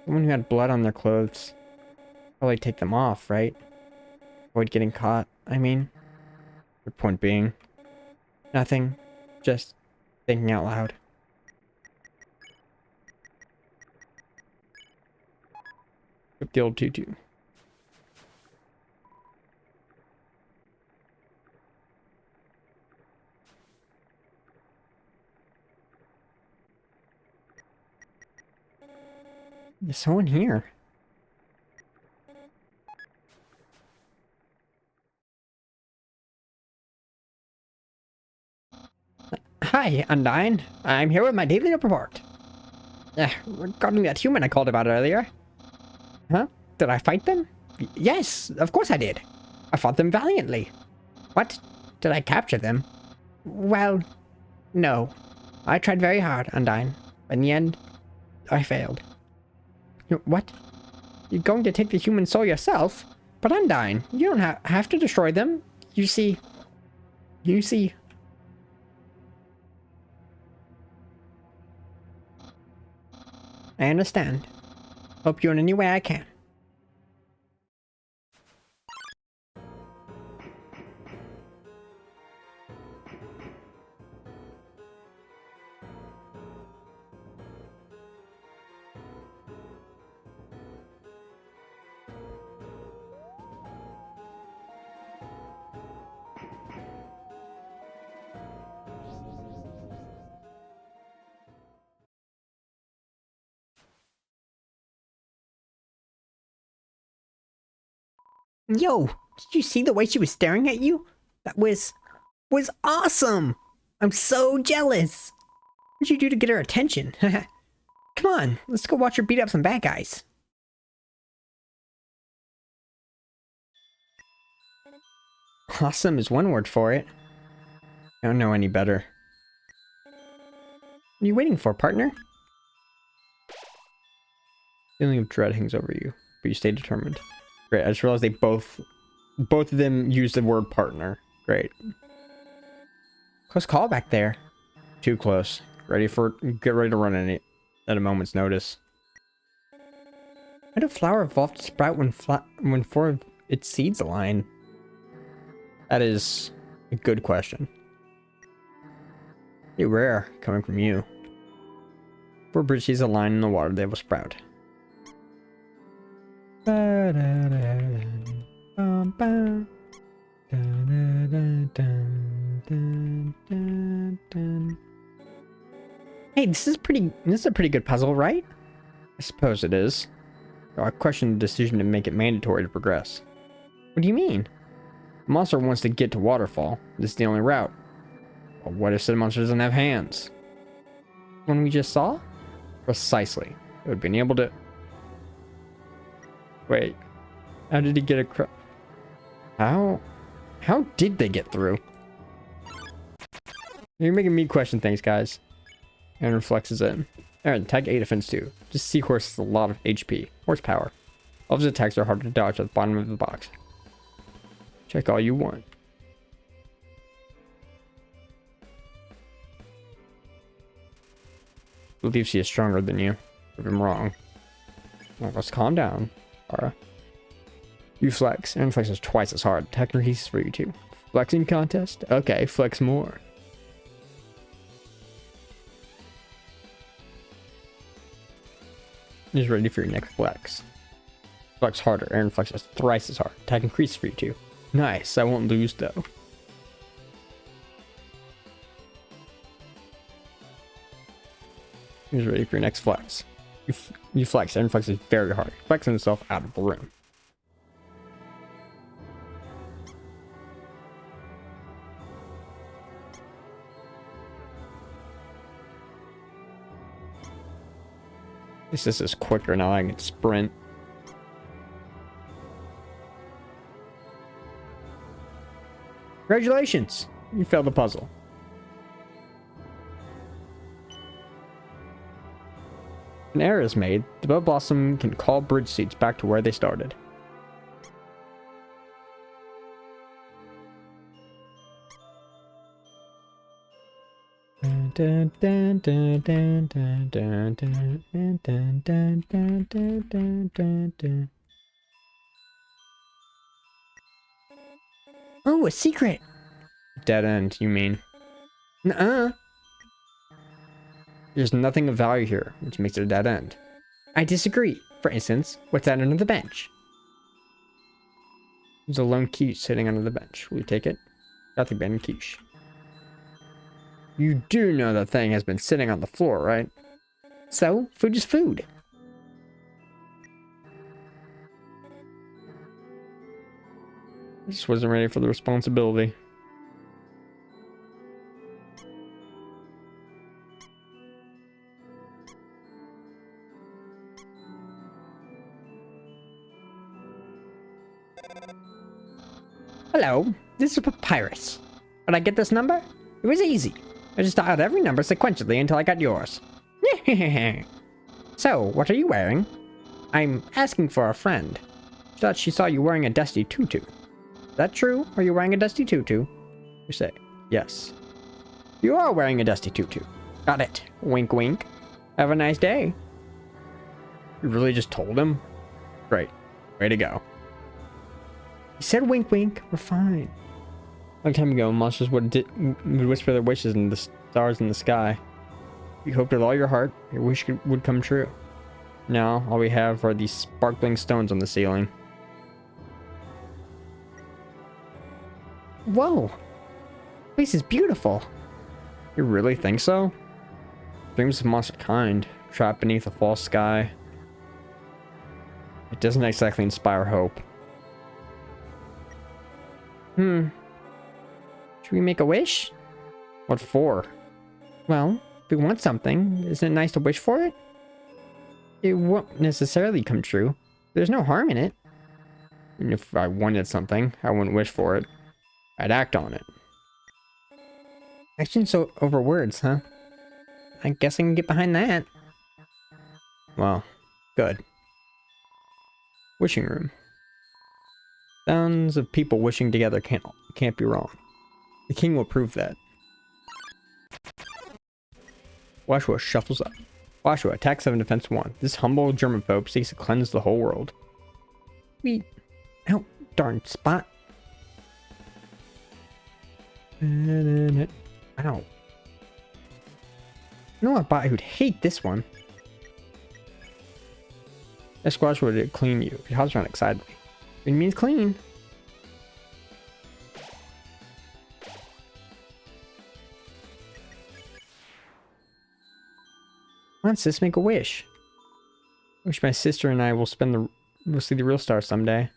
Someone who had blood on their clothes. Probably take them off, right? Avoid getting caught, I mean. Your point being. Nothing. Just thinking out loud. Rip the old tutu. There's someone here. Hi, Undyne. I'm here with my daily report. Regarding that human I called about earlier. Huh? Did I fight them? Yes, of course I did. I fought them valiantly. What? Did I capture them? Well, no. I tried very hard, Undyne. But in the end, I failed. What? You're going to take the human soul yourself? But Undyne, you don't have to destroy them. You see... I understand. Help you in any way I can. Yo, did you see the way she was staring at you? That was awesome! I'm so jealous! What'd you do to get her attention? Come on, let's go watch her beat up some bad guys. Awesome is one word for it. I don't know any better. What are you waiting for, partner? Feeling of dread hangs over you, but you stay determined. Great, I just realized they both of them used the word partner. Great. Close call back there. Too close. Get ready to run in it at a moment's notice. Why do flower evolve to sprout when four of its seeds align? That is a good question. Pretty rare coming from you. Four bridge seeds align in the water, they will sprout. Hey, this is a pretty good puzzle, right? I suppose it is. I question the decision to make it mandatory to progress. What do you mean? The monster wants to get to Waterfall. This is the only route. But what if said monster doesn't have hands? One we just saw? Precisely. It would have been able to... Wait. How did he get across? How did they get through? You're making me question things, guys. Aaron reflexes in. Aaron, tag 8, defense 2. Just Seahorse has a lot of HP. Horsepower. All of his attacks are harder to dodge at the bottom of the box. Check all you want. I believe she is stronger than you. If I'm wrong. Well, let's calm down, Ara. You flex. Aaron flexes twice as hard. Technically, he's for you too. Flexing contest? Okay, flex more. He's ready for your next flex. Flex harder. Aaron flexes thrice as hard. Attack increases for you too. Nice. I won't lose though. He's ready for your next flex. You flex. Aaron flexes very hard, flexing himself out of the room. This is quicker now. I can sprint. Congratulations! You failed the puzzle. An error is made. The Bell Blossom can call bridge seeds back to where they started. Oh, a secret! Dead end, you mean? Nuh-uh. There's nothing of value here, which makes it a dead end. I disagree. For instance, what's that under the bench? There's a lone quiche sitting under the bench. Will you take it? Got the abandoned quiche. You do know that thing has been sitting on the floor, right? So, food is food. I just wasn't ready for the responsibility. Hello, this is Papyrus. Did I get this number? It was easy. I just dialed every number sequentially until I got yours. So, what are you wearing? I'm asking for a friend. She thought she saw you wearing a dusty tutu. Is that true? Are you wearing a dusty tutu? You say, yes. You are wearing a dusty tutu. Got it. Wink, wink. Have a nice day. You really just told him? Great. Way to go. He said wink, wink. We're fine. A long time ago, monsters would whisper their wishes in the stars in the sky. You hoped with all your heart, your wish would come true. Now, all we have are these sparkling stones on the ceiling. Whoa! This place is beautiful. You really think so? Dreams of monster kind, trapped beneath a false sky. It doesn't exactly inspire hope. Should we make a wish? What for? Well, if we want something, isn't it nice to wish for it? It won't necessarily come true. There's no harm in it. And if I wanted something, I wouldn't wish for it. I'd act on it. Actions over words, huh? I guess I can get behind that. Well, good. Wishing room. Sounds of people wishing together can't be wrong. The king will prove that. Washua shuffles up. Washua, attack 7, defense 1. This humble germaphobe seeks to cleanse the whole world. Oh, darn spot. Ow. No, a bot who'd hate this one. That squash would clean you. He hops around excitedly. It means clean. Come on, sis, make a wish. Wish my sister and I will see the real star someday.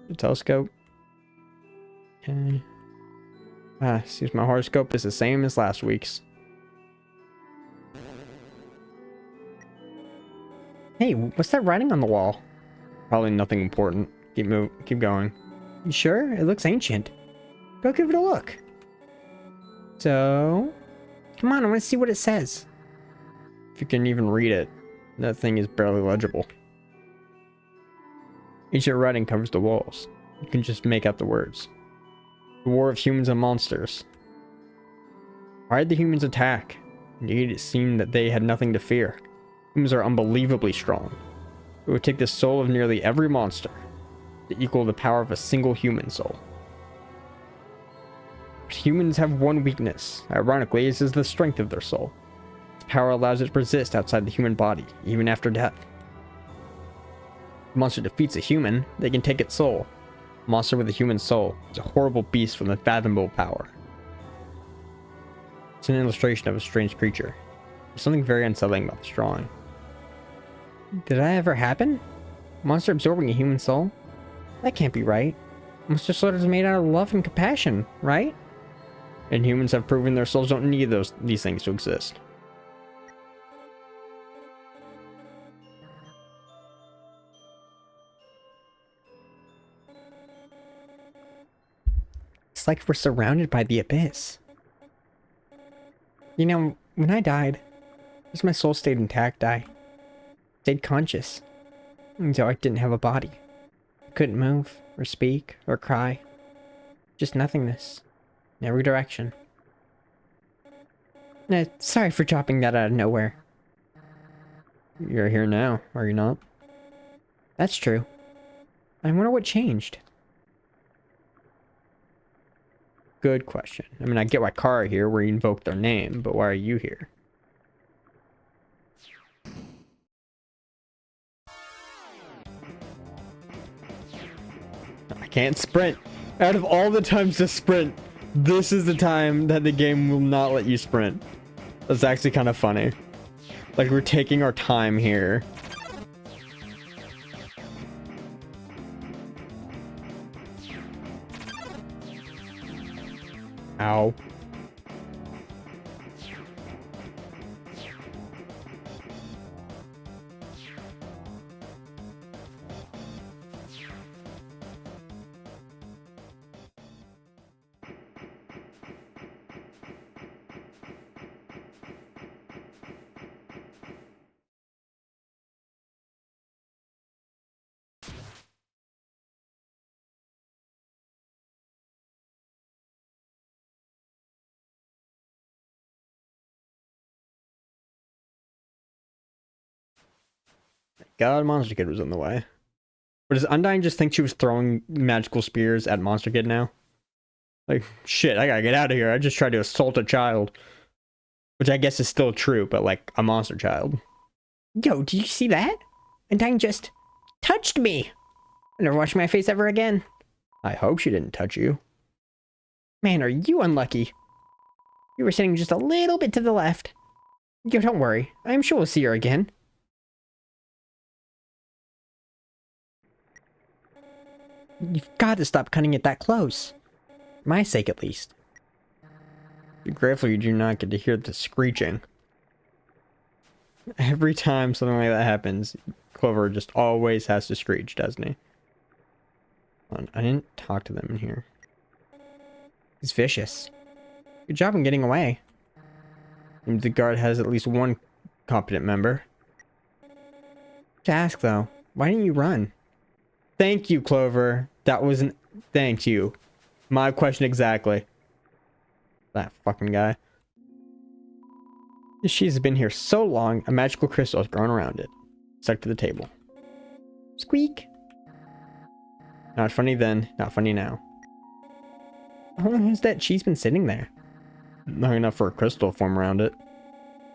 The telescope. Okay. Seems my horoscope is the same as last week's. Hey, what's that writing on the wall? Probably nothing important. Keep going. You sure? It looks ancient. Go give it a look. So, come on, I want to see what it says. If you can even read it, that thing is barely legible. Ancient writing covers the walls. You can just make out the words. The war of humans and monsters. Why did the humans attack? Indeed, it seemed that they had nothing to fear. Humans are unbelievably strong. It would take the soul of nearly every monster to equal the power of a single human soul. But humans have one weakness. Ironically, this is the strength of their soul. Its power allows it to persist outside the human body, even after death. If a monster defeats a human, they can take its soul. A monster with a human soul is a horrible beast with unfathomable power. It's an illustration of a strange creature. There's something very unsettling about this drawing. Did that ever happen? A monster absorbing a human soul? That can't be right. Monster slaughter is made out of love and compassion, right? And humans have proven their souls don't need these things to exist. It's like we're surrounded by the abyss. You know, when I died, as my soul stayed intact, I stayed conscious. So I didn't have a body. I couldn't move, or speak, or cry. Just nothingness. In every direction. Sorry for dropping that out of nowhere. You're here now, are you not? That's true. I wonder what changed. Good question. I mean, I get why Kara here, where you invoke their name, but why are you here? I can't sprint. Out of all the times to sprint, this is the time that the game will not let you sprint. That's actually kind of funny. Like, we're taking our time here. Ow. God, Monster Kid was in the way. But does Undyne just think she was throwing magical spears at Monster Kid now? Like, shit, I gotta get out of here. I just tried to assault a child. Which I guess is still true, but like a monster child. Yo, did you see that? Undyne just touched me. I'll never wash my face ever again. I hope she didn't touch you. Man, are you unlucky. You were sitting just a little bit to the left. Yo, don't worry. I'm sure we'll see her again. You've got to stop cutting it that close. For my sake, at least. Be grateful you do not get to hear the screeching. Every time something like that happens, Clover just always has to screech, doesn't he? Hold on, I didn't talk to them in here. He's vicious. Good job in getting away. And the guard has at least one competent member. To ask though, why didn't you run? Thank you, Clover. That wasn't... Thank you. My question exactly. That fucking guy. She's been here so long, a magical crystal has grown around it. Stuck to the table. Squeak. Not funny then, not funny now. How long has that cheese been sitting there? Long enough for a crystal to form around it.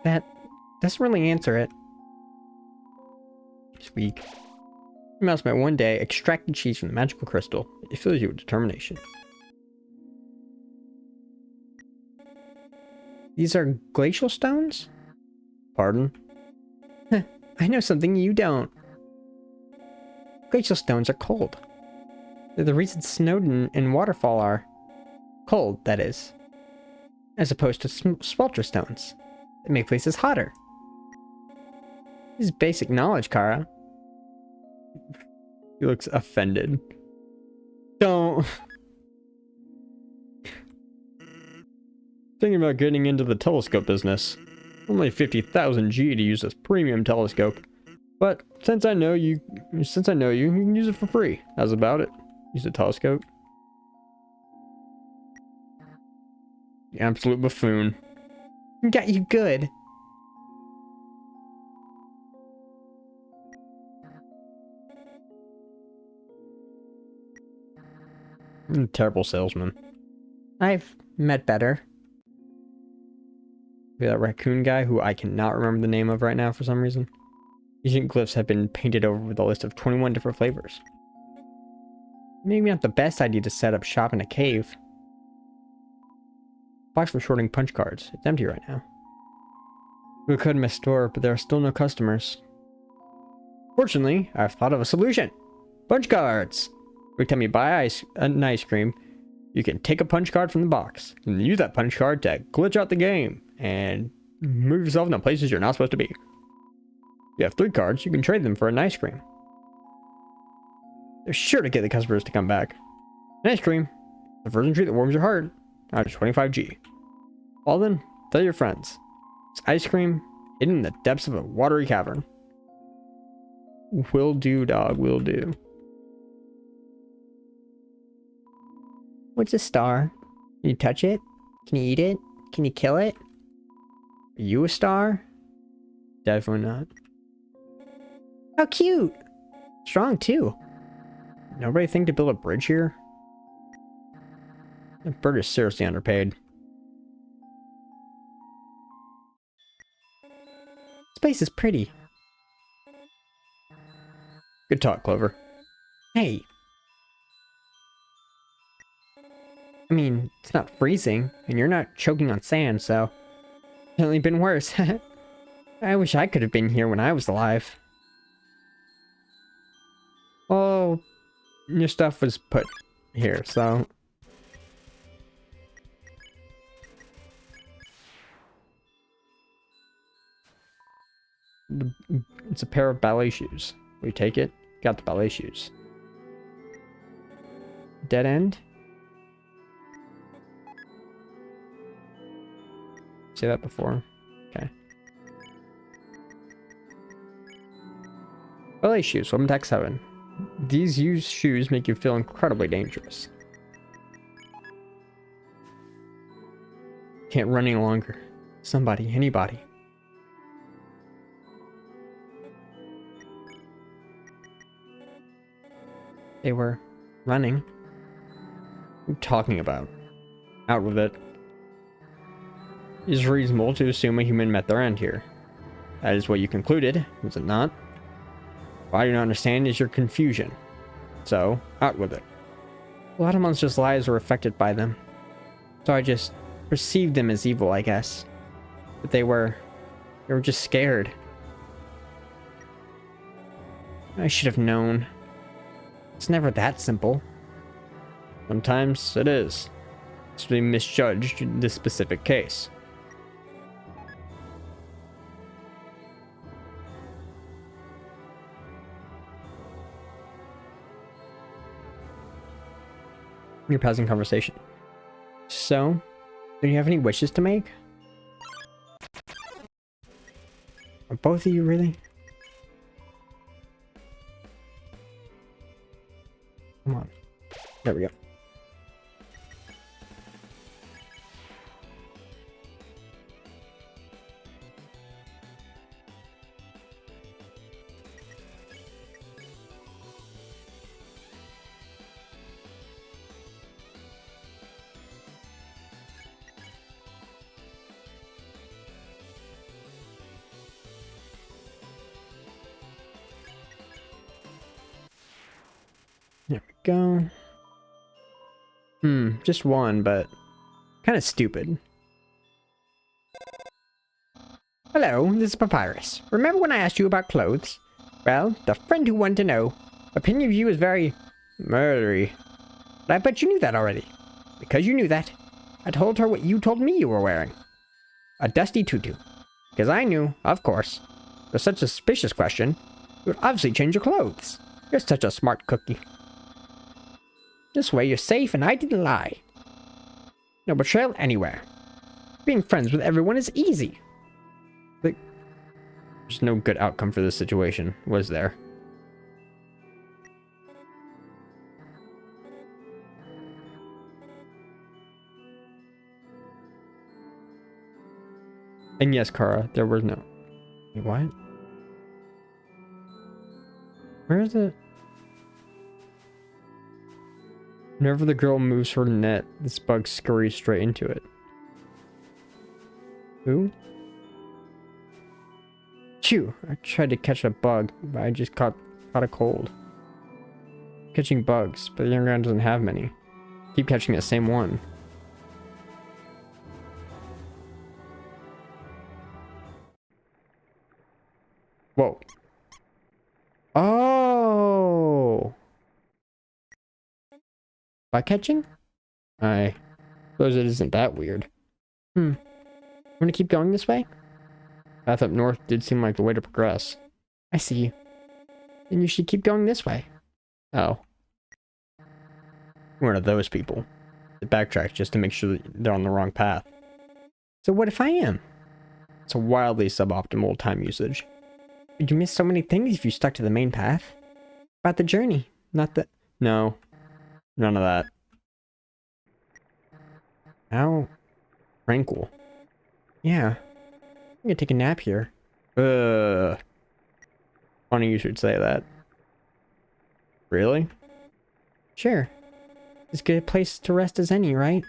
That doesn't really answer it. Squeak. You mouse might one day extract the cheese from the magical crystal. It fills you with determination. These are glacial stones? Pardon? I know something you don't. Glacial stones are cold. They're the reason Snowdin and Waterfall are. Cold, that is. As opposed to swelter stones. That make places hotter. This is basic knowledge, Kara. He looks offended. Don't... Thinking about getting into the telescope business. Only 50,000 G to use this premium telescope. But since I know you, you can use it for free. How's about it? Use the telescope. The absolute buffoon. Got you good. Terrible salesman. I've met better. That raccoon guy who I cannot remember the name of right now for some reason. Ancient glyphs have been painted over with a list of 21 different flavors. Maybe not the best idea to set up shop in a cave. Box for sorting punch cards. It's empty right now. We could in my store, but there are still no customers. Fortunately, I've thought of a solution. Punch cards! Every time you buy an ice cream, you can take a punch card from the box and use that punch card to glitch out the game and move yourself into places you're not supposed to be. If you have 3 cards, you can trade them for an ice cream. They're sure to get the customers to come back. An ice cream, the frozen treat that warms your heart, out of 25G. Well then, tell your friends. It's ice cream hidden in the depths of a watery cavern. Will do, dog, will do. What's a star? Can you touch it? Can you eat it? Can you kill it? Are you a star? Definitely not. How cute! Strong too. Nobody think to build a bridge here? The bird is seriously underpaid. This place is pretty. Good talk, Clover. Hey. I mean, it's not freezing, and you're not choking on sand, so... It's only been worse. I wish I could have been here when I was alive. Well, your stuff was put here, so... It's a pair of ballet shoes. Will you take it? Got the ballet shoes. Dead end? Say that before. Okay. Ballet shoes, Swim Tech 7. These used shoes make you feel incredibly dangerous. Can't run any longer. Somebody, anybody. They were running. What are you talking about? Out with it. It is reasonable to assume a human met their end here. That is what you concluded, was it not? What I do not understand is your confusion. So, out with it. A lot of monsters' lives were affected by them. So I just perceived them as evil, I guess. But they were just scared. I should have known. It's never that simple. Sometimes it is. It's been misjudged in this specific case. Your passing conversation. So, do you have any wishes to make? Are both of you really? Come on. There we go. There we go. Just one, but kind of stupid. Hello, this is Papyrus. Remember when I asked you about clothes? Well, the friend who wanted to know. Opinion of you is very murdery. But I bet you knew that already. Because you knew that, I told her what you told me you were wearing. A dusty tutu. Because I knew, of course. For such a suspicious question, you would obviously change your clothes. You're such a smart cookie. This way you're safe and I didn't lie. No betrayal anywhere. Being friends with everyone is easy. Like, there's no good outcome for this situation, was there? And yes, Kara, there was no... Wait, what? Where is it? Whenever the girl moves her net, this bug scurries straight into it. Who? Chew! I tried to catch a bug, but I just caught a cold. Catching bugs, but the young guy doesn't have many. Keep catching the same one. Whoa. Oh! Bug catching? I suppose it isn't that weird. I'm gonna keep going this way? Path up north did seem like the way to progress. I see. Then you should keep going this way. Oh. One of those people. That backtrack just to make sure that they're on the wrong path. So what if I am? It's a wildly suboptimal time usage. You miss so many things if you stuck to the main path. About the journey, not the... No. None of that. How tranquil. Yeah. I'm gonna take a nap here. Funny you should say that. Really? Sure. As good a place to rest as any, right?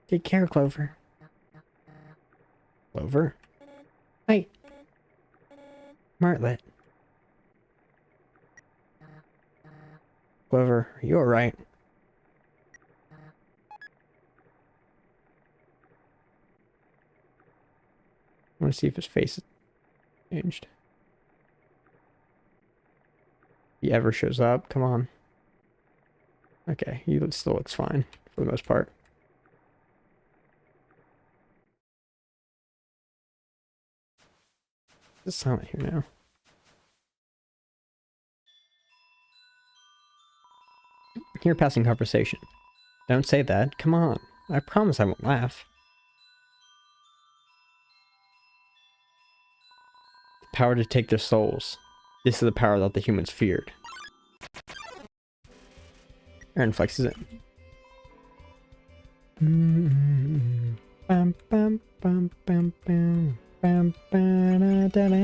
Take care, Clover. Clover? Hey. Martlet. Clover, are you alright? I want to see if his face is changed. If he ever shows up, come on. Okay, he still looks fine for the most part. It's silent here now. Here, passing conversation. Don't say that. Come on. I promise I won't laugh. The power to take their souls. This is the power that the humans feared. Aaron flexes it. Bam, bam, bam, bam, bam. Bam, ba, da, da, da.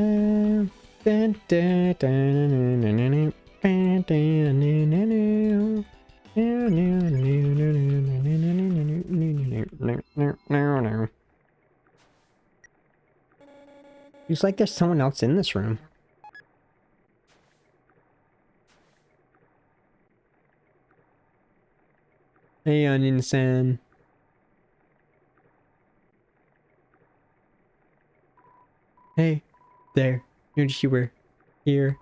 Dun, dun, dun, dun, dun, dun, dun, dun. It's like there's someone else in this room. Hey, Onion-san. Hey, there. Noticed you were here.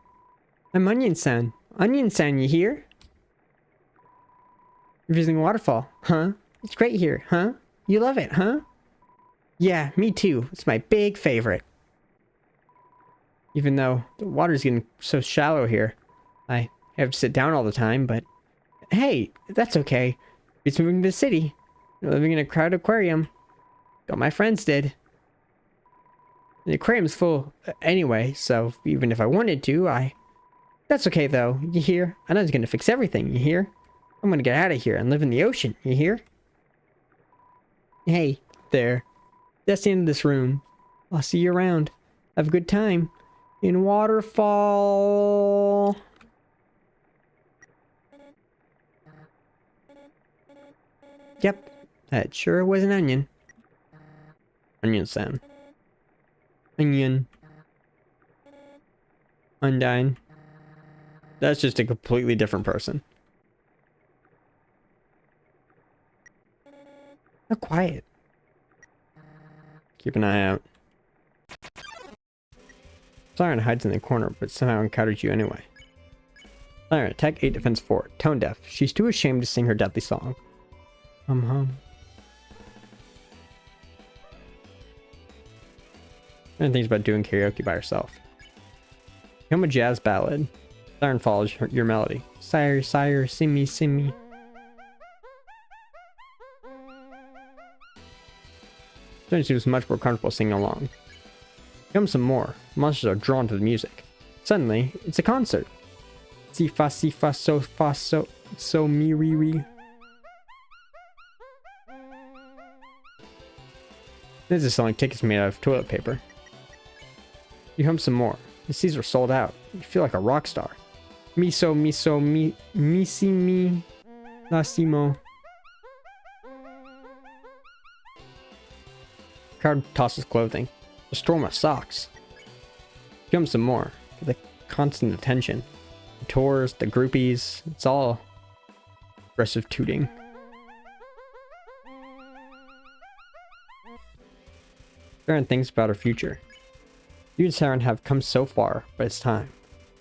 I'm Onion-san. Onion sound, you hear? You're visiting a waterfall, huh? It's great here, huh? You love it, huh? Yeah, me too. It's my big favorite. Even though the water's getting so shallow here, I have to sit down all the time, but hey, that's okay. It's moving to the city. You're living in a crowded aquarium. All my friends did. The aquarium's full anyway, so even if I wanted to, That's okay though, you hear? I know it's gonna fix everything, you hear? I'm gonna get out of here and live in the ocean, you hear? Hey, there. That's the end of this room. I'll see you around. Have a good time. In waterfall. Yep, that sure was an onion. Onion sound. Onion. Undine. That's just a completely different person. How quiet. Keep an eye out. Siren hides in the corner, but somehow encounters you anyway. Siren, attack 8, defense 4. Tone deaf. She's too ashamed to sing her deathly song. Hum. And thinks about doing karaoke by herself. Become a jazz ballad. Siren follows your melody. Sire, sire, simmy, simmy. Siren seems much more comfortable singing along. Come some more. Monsters are drawn to the music. Suddenly, it's a concert. Si fa, so mi re re. This is selling tickets made out of toilet paper. You hum some more. The seats are sold out. You feel like a rock star. Mi si mi lasimo. Crowd tosses clothing. A storm of socks. You hum some more. The constant attention. The tours, the groupies. It's all aggressive tooting. Siren thinks about her future. You and Siren have come so far, but it's time.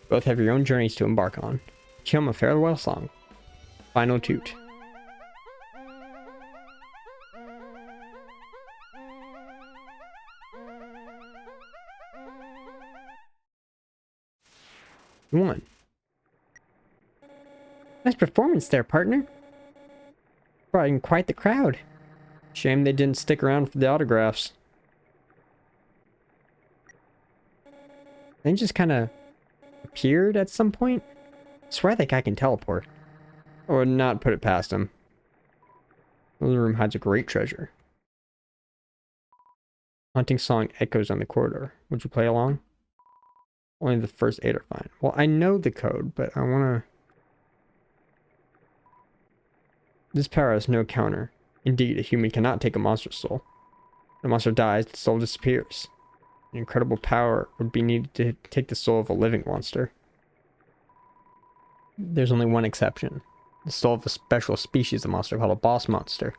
Both have your own journeys to embark on. You hum a farewell song. Final toot. You won. Nice performance there, partner. Brought in quite the crowd. Shame they didn't stick around for the autographs. They just kind of appeared at some point. I swear that guy can teleport. I would not put it past him. The room hides a great treasure. Haunting song echoes on the corridor. Would you play along? Only the first 8 are fine. Well, I know the code, but I want to... This power has no counter. Indeed, a human cannot take a monster's soul. When a monster dies, the soul disappears. An incredible power would be needed to take the soul of a living monster. There's only one exception. The soul of a special species of monster called a boss monster.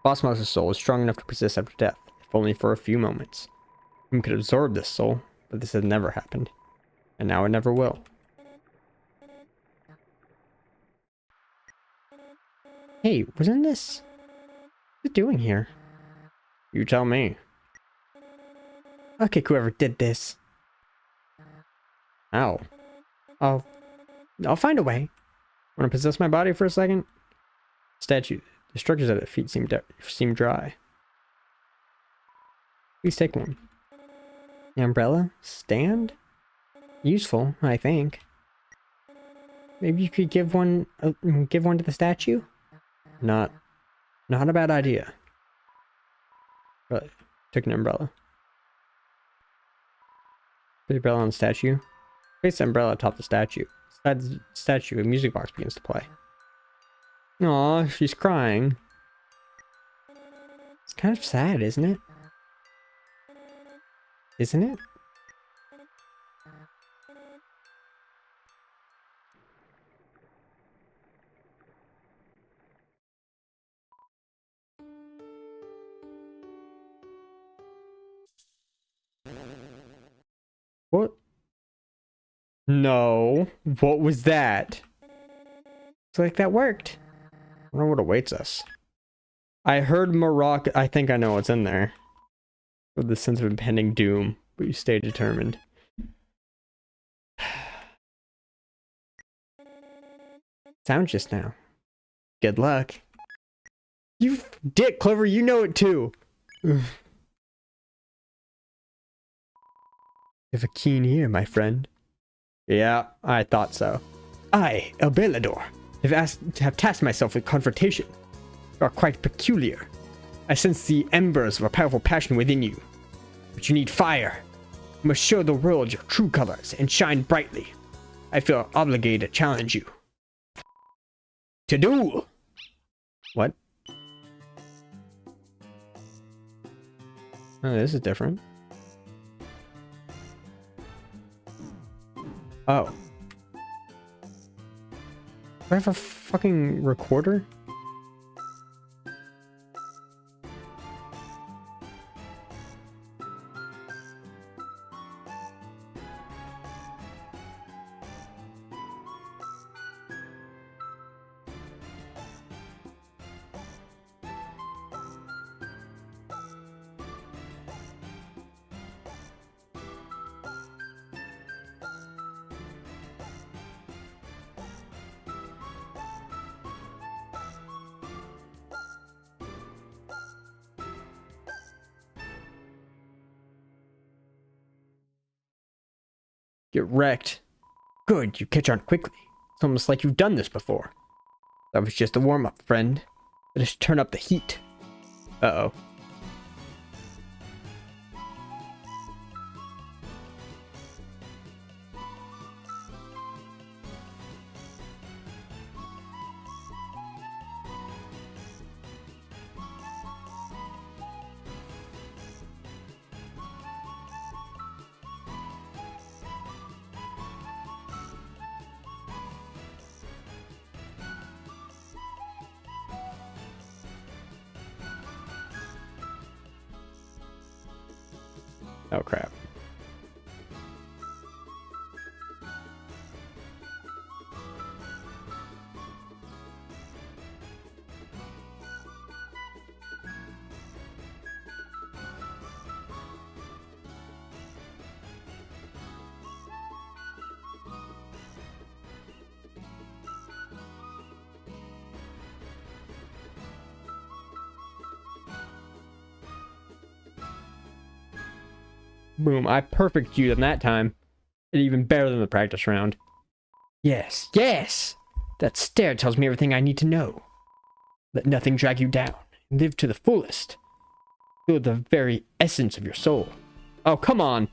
Boss monster's soul is strong enough to persist after death, if only for a few moments. One could absorb this soul, but this has never happened. And now it never will. Hey, wasn't this... What's it doing here? You tell me. I'll kick whoever did this. Ow. I'll find a way. Want to possess my body for a second? Statue. The structures at its feet seem dry. Please take one. The umbrella? Stand? Useful, I think. Maybe you could give one to the statue? Not a bad idea. Really, took an umbrella. Put the umbrella on the statue. Place the umbrella atop the statue. Inside the statue, a music box begins to play. Aw, she's crying. It's kind of sad, isn't it? Isn't it? What? No. What was that? It's like that worked. I wonder what awaits us. I heard Morocco. I think I know what's in there. With the sense of impending doom, but you stay determined. Sound just now. Good luck. You dick, Clover, you know it too. You have a keen ear, my friend. Yeah, I thought so. I, El Belador, have tasked myself with confrontation. You are quite peculiar. I sense the embers of a powerful passion within you. But you need fire. You must show the world your true colors and shine brightly. I feel obligated to challenge you. To duel! What? Oh, this is different. Oh. Do I have a fucking recorder? Get wrecked. Good, you catch on quickly. It's almost like you've done this before. That was just a warm-up, friend. Let us turn up the heat. Uh-oh. Oh, crap. Boom, I perfect you in that time. And even better than the practice round. Yes, yes! That stare tells me everything I need to know. Let nothing drag you down. Live to the fullest. Feel the very essence of your soul. Oh, come on!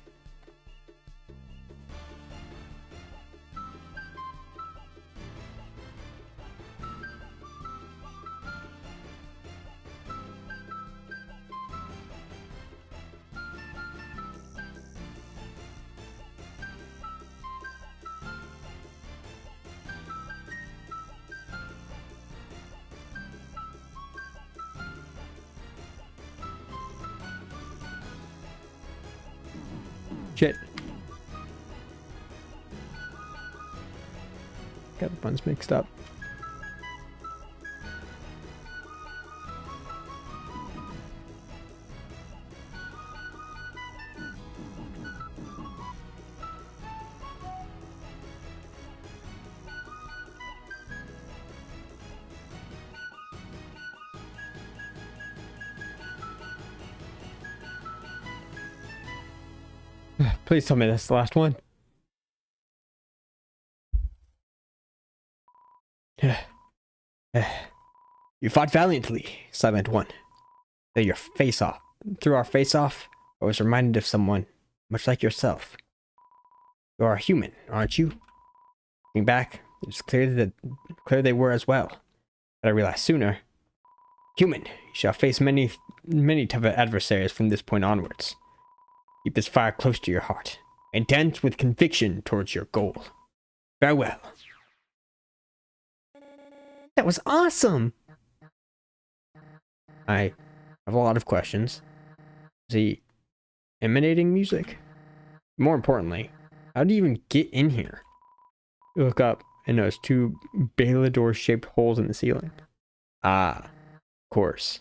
Shit. Got the buttons mixed up. Please tell me that's the last one. You fought valiantly, Silent One. Through our face-off, I was reminded of someone, much like yourself. You are a human, aren't you? Looking back, it's clear they were as well. But I realized sooner. Human, you shall face many tough adversaries from this point onwards. Keep this fire close to your heart, and dance with conviction towards your goal. Farewell. That was awesome! I have a lot of questions. Is he emanating music? More importantly, how do you even get in here? You look up and notice two Balador-shaped holes in the ceiling. Ah, of course.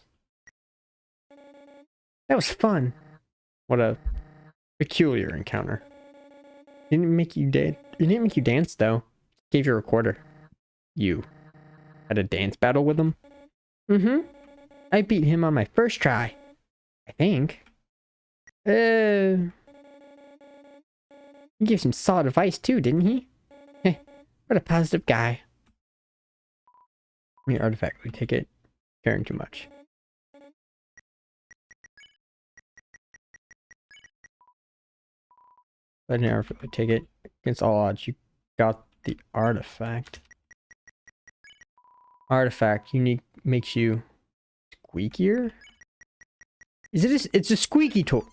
That was fun. What a peculiar encounter. Didn't make you dance. It didn't make you dance though. Gave you a recorder. You had a dance battle with him? Mm-hmm. I beat him on my first try. I think. He gave some solid advice too, didn't he? Heh, what a positive guy. Your artifact, we take it. Caring too much. Legendary artifact, we take it. Against all odds, you got the artifact. Artifact, unique, makes you squeakier? It's a squeaky tool.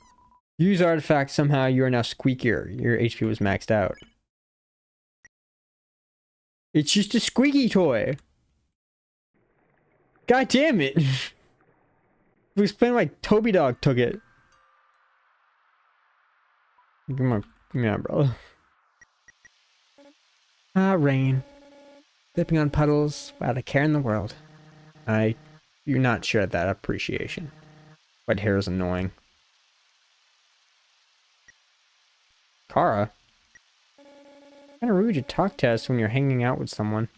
Use artifact, somehow you are now squeakier. Your HP was maxed out. It's just a squeaky toy. God damn it. It was playing like Toby Dog took it. Come on, umbrella. Ah, rain. Slipping on puddles without a care in the world. I do not share that appreciation. Wet hair is annoying. Kara? Kinda rude to talk to us when you're hanging out with someone.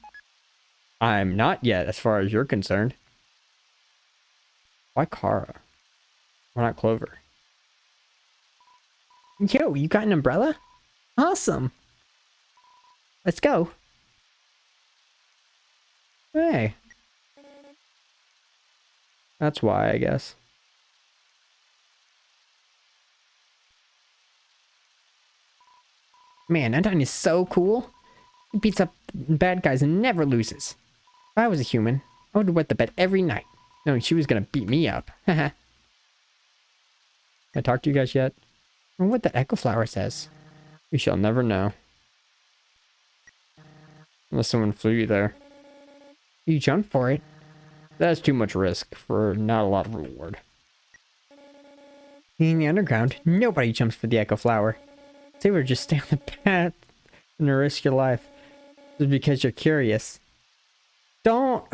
I'm not yet, as far as you're concerned. Why Kara? Why not Clover? Yo, you got an umbrella? Awesome! Let's go. Hey. That's why, I guess. Man, Undyne is so cool. He beats up bad guys and never loses. If I was a human, I would wet the bed every night, knowing she was gonna beat me up. Haha. I talked to you guys yet? I wonder what the Echo Flower says. We shall never know. Unless someone flew you there. You jumped for it. That's too much risk for not a lot of reward. In the underground, nobody jumps for the Echo Flower. They would just stay on the path and risk your life. Just because you're curious. Don't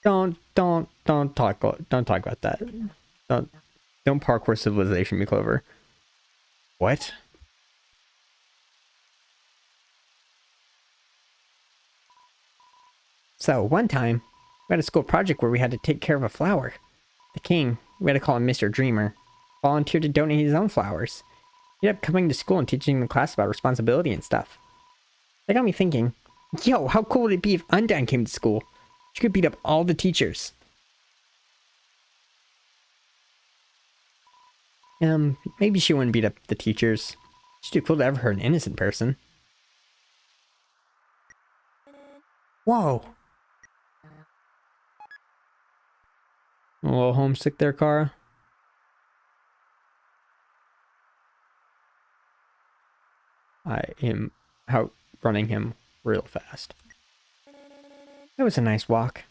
talk about that. Don't parkour civilization me, Clover. What? So, one time, we had a school project where we had to take care of a flower. The king, we had to call him Mr. Dreamer, volunteered to donate his own flowers. He ended up coming to school and teaching the class about responsibility and stuff. That got me thinking, yo, how cool would it be if Undyne came to school? She could beat up all the teachers. Maybe she wouldn't beat up the teachers. She's too cool to ever hurt an innocent person. Whoa. A little homesick there, Kara? I am outrunning him real fast. That was a nice walk.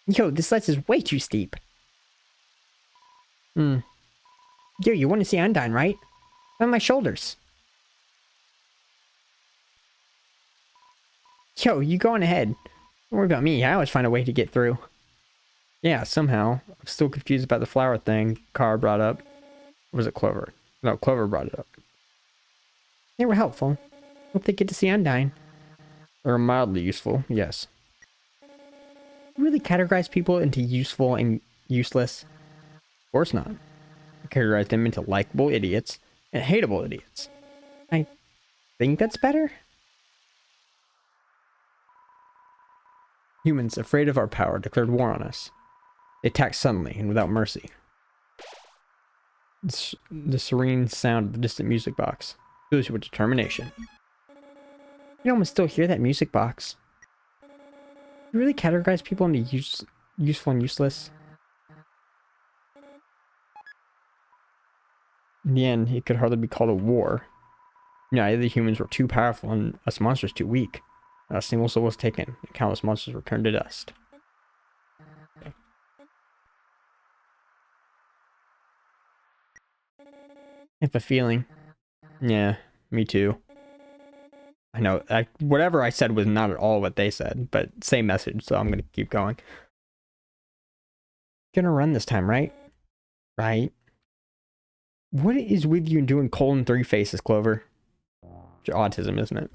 Yo, this ledge is way too steep. Yo, you want to see Undyne, right? On my shoulders. Yo, you go on ahead. Don't worry about me, I always find a way to get through. Yeah, somehow. I'm still confused about the flower thing Kara brought up. Or was it Clover? No, Clover brought it up. They were helpful. Hope they get to see Undyne. They were mildly useful, yes. You really categorize people into useful and useless? Of course not. I categorize them into likable idiots and hateable idiots. I think that's better? Humans, afraid of our power, declared war on us. They attacked suddenly and without mercy. The serene sound of the distant music box fills you with determination. You can almost still hear that music box. You really categorize people into useful and useless? In the end, it could hardly be called a war. You know, either the humans were too powerful and us monsters too weak. Not a single soul was taken, and countless monsters were turned to dust. Okay. I have a feeling. Yeah, me too. I know, whatever I said was not at all what they said, but same message, so I'm gonna keep going. Gonna run this time, right? Right. What is with you doing colon 3 faces, Clover? It's your autism, isn't it?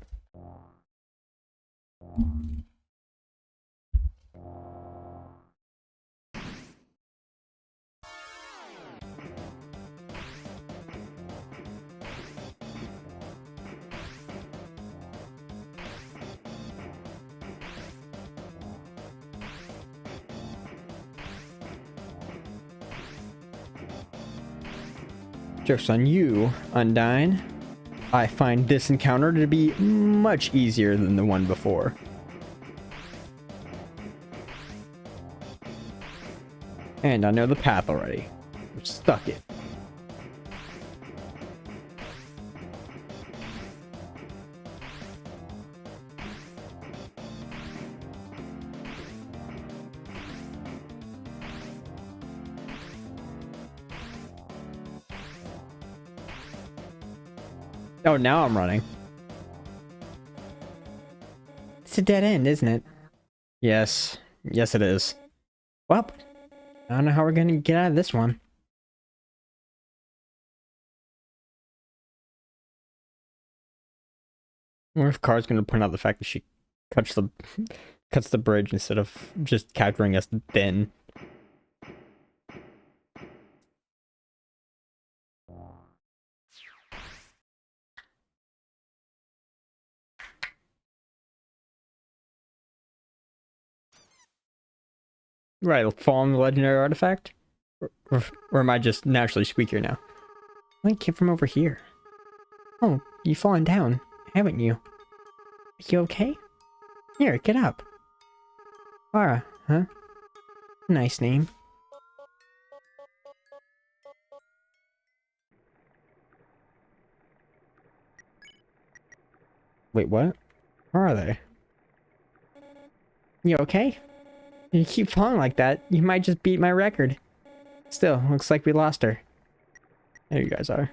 Joke's on you, Undyne. I find this encounter to be much easier than the one before. And I know the path already. I'm stuck it. Oh, now I'm running. It's a dead end, isn't it? Yes. Yes, it is. Well, I don't know how we're gonna get out of this one. Or if Car's gonna point out the fact that she cuts the bridge instead of just capturing us then. Right, fall on the legendary artifact? Or am I just naturally squeakier now? Link came from over here. Oh, you've fallen down, haven't you? Are you okay? Here, get up. Farah, huh? Nice name. Wait, what? Where are they? You okay? You keep falling like that, you might just beat my record. Still, looks like we lost her. There you guys are.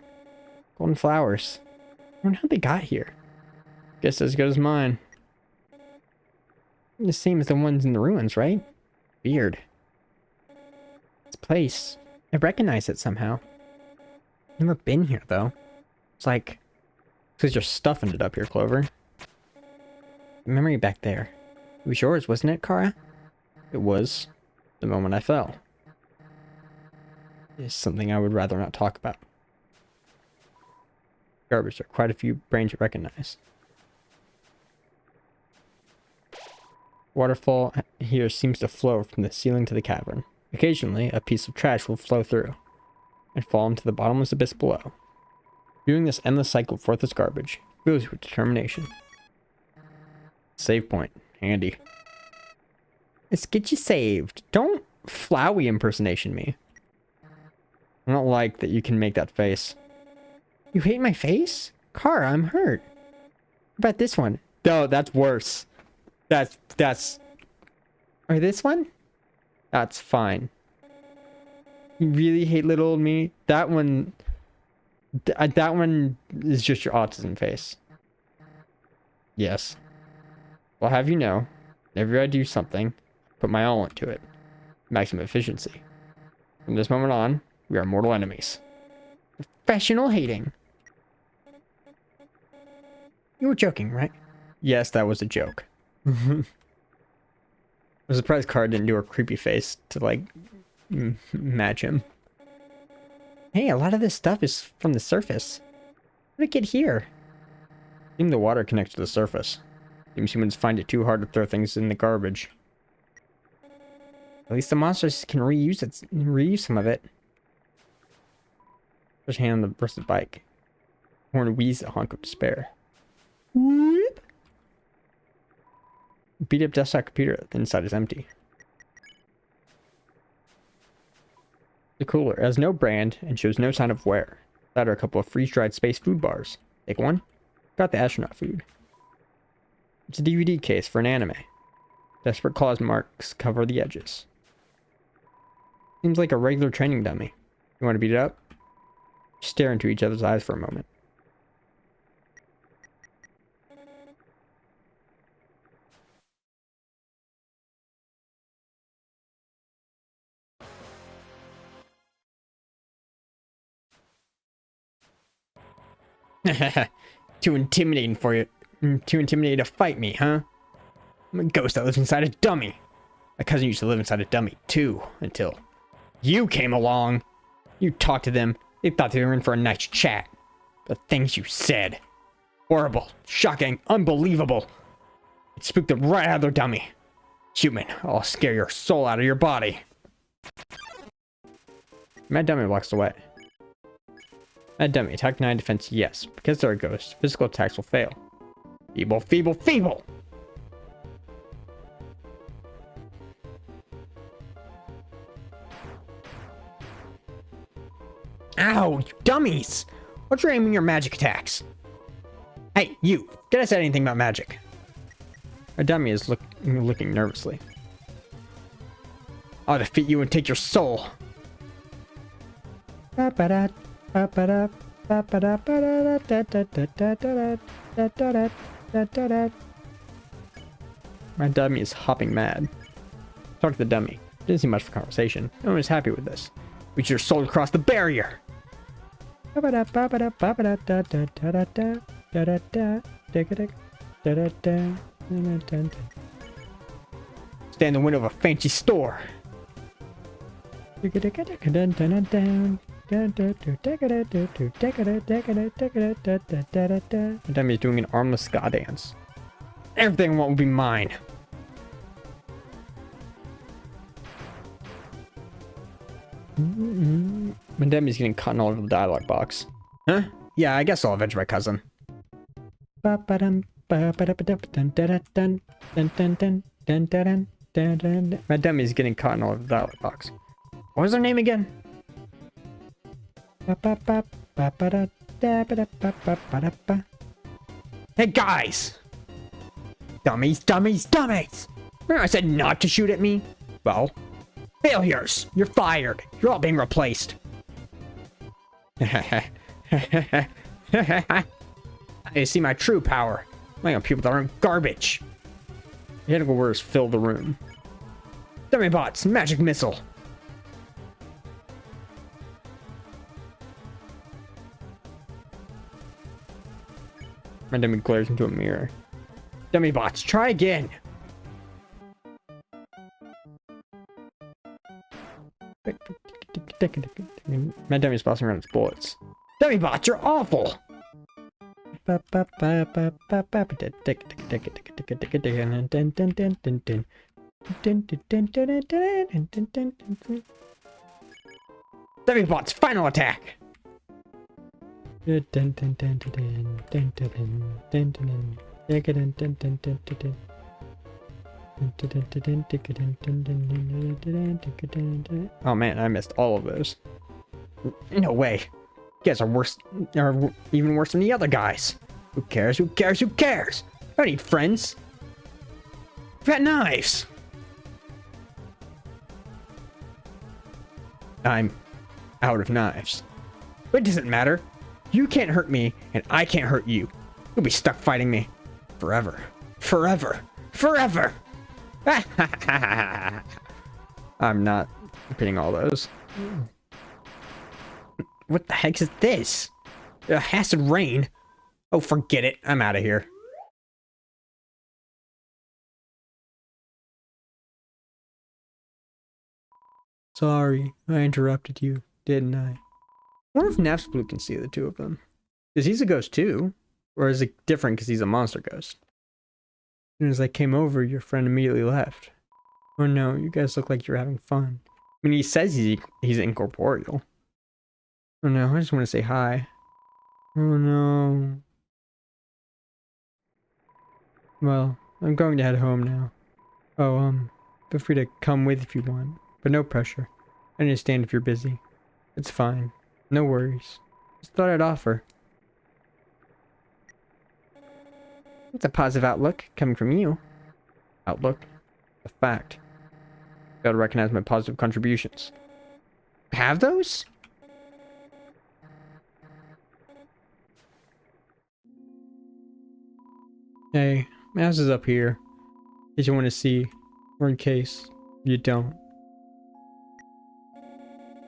Golden flowers. I wonder how they got here. Guess as good as mine. The same as the ones in the ruins, right? Weird. This place. I recognize it somehow. Never been here, though. It's like... because your stuff ended up here, Clover. The memory back there. It was yours, wasn't it, Kara? It was. The moment I fell. It's something I would rather not talk about. Garbage, there are quite a few brains you recognize. Waterfall here seems to flow from the ceiling to the cavern. Occasionally, a piece of trash will flow through and fall into the bottomless abyss below. Viewing this endless cycle of worthless garbage fills you with determination. Save point. Handy. Let's get you saved. Don't Flowey impersonation me. I don't like that you can make that face. You hate my face? Kara, I'm hurt. What about this one? No, that's worse. That's... Or this one? That's fine. You really hate little old me? That one... that one is just your autism face. Yes. Well, have you know, whenever I do something, put my all into it. Maximum efficiency. From this moment on, we are mortal enemies. Professional hating. You were joking, right? Yes, that was a joke. I'm surprised Kara didn't do a creepy face to, like, match him. Hey, a lot of this stuff is from the surface. How did it get here? I think the water connects to the surface. Seems humans find it too hard to throw things in the garbage. At least the monsters can reuse some of it. There's a hand on the rusted bike. Horn wheezes a honk of despair. Whoop. Beat up desktop computer. The inside is empty. The cooler has no brand and shows no sign of wear. That are a couple of freeze-dried space food bars. Take one. Got the astronaut food. It's a DVD case for an anime. Desperate claws marks cover the edges. Seems like a regular training dummy. You want to beat it up? Stare into each other's eyes for a moment. Too intimidating for you. Too intimidating to fight me, huh? I'm a ghost that lives inside a dummy. My cousin used to live inside a dummy, too, until you came along. You talked to them. They thought they were in for a nice chat. The things you said. Horrible, shocking, unbelievable. It spooked them right out of their dummy. Human, I'll scare your soul out of your body. Mad dummy blocks away. Mad dummy, attack 9, defense yes. Because they're a ghost, physical attacks will fail. Feeble, feeble, feeble! Ow, you dummies! What's your aiming your magic attacks? Hey, you! Get us anything about magic. A dummy is looking nervously. I'll defeat you and take your soul. My dummy is hopping mad. Talk to the dummy. Didn't see much for conversation. No one is happy with this. Reach your soul across the barrier. Stay in the window of a fancy store. The dummy is doing an armless ska dance. Everything will be mine. My dummy's getting caught all over the dialogue box. Huh? Yeah, I guess I'll avenge my cousin. My dummy's getting caught in all over the dialogue box. What was her name again? Hey guys! Dummies, dummies, dummies! Remember I said not to shoot at me? Well, failures! You're fired! You're all being replaced! You see my true power. I'm on people that aren't garbage. The technical words fill the room. Dummy bots, magic missile. My dummy glares into a mirror. Dummy bots, try again. My dummy's bossing around its bullets. Dummy bots, you're awful. Dummy bots, final attack. Oh man, I missed all of those. No way. You guys are worse, are even worse than the other guys. Who cares? Who cares? Who cares? I don't need friends. I've got knives. I'm out of knives. But it doesn't matter. You can't hurt me, and I can't hurt you. You'll be stuck fighting me. Forever. Forever. Forever! I'm not repeating all those. What the heck is this? Acid rain? Oh, forget it. I'm out of here. Sorry, I interrupted you, didn't I? I wonder if Napsblue can see the two of them. Because he's a ghost too. Or is it different because he's a monster ghost? As soon as I came over, your friend immediately left. Oh no, you guys look like you're having fun. I mean, he says he's incorporeal. Oh no, I just want to say hi. Oh no. Well, I'm going to head home now. Oh, feel free to come with if you want. But no pressure. I understand if you're busy. It's fine. No worries. Just thought I'd offer. It's a positive outlook coming from you. Outlook? A fact. You gotta recognize my positive contributions. Have those? Hey, my house is up here. In case you want to see, or in case you don't.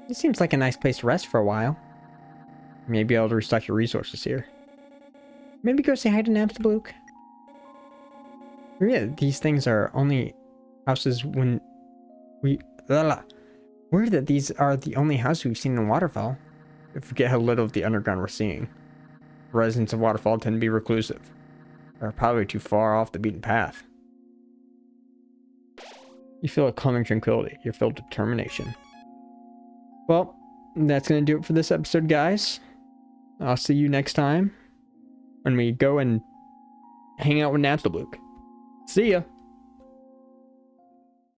It seems like a nice place to rest for a while. Maybe I'll restock your resources here. Maybe go say hi to Napstablook. Yeah, these things are only houses when we... Weird that these are the only houses we've seen in Waterfall. I forget how little of the underground we're seeing. Residents of Waterfall tend to be reclusive. They're probably too far off the beaten path. You feel a calming tranquility. You're filled with determination. Well, that's going to do it for this episode, guys. I'll see you next time when we go and hang out with Napstablook. See ya!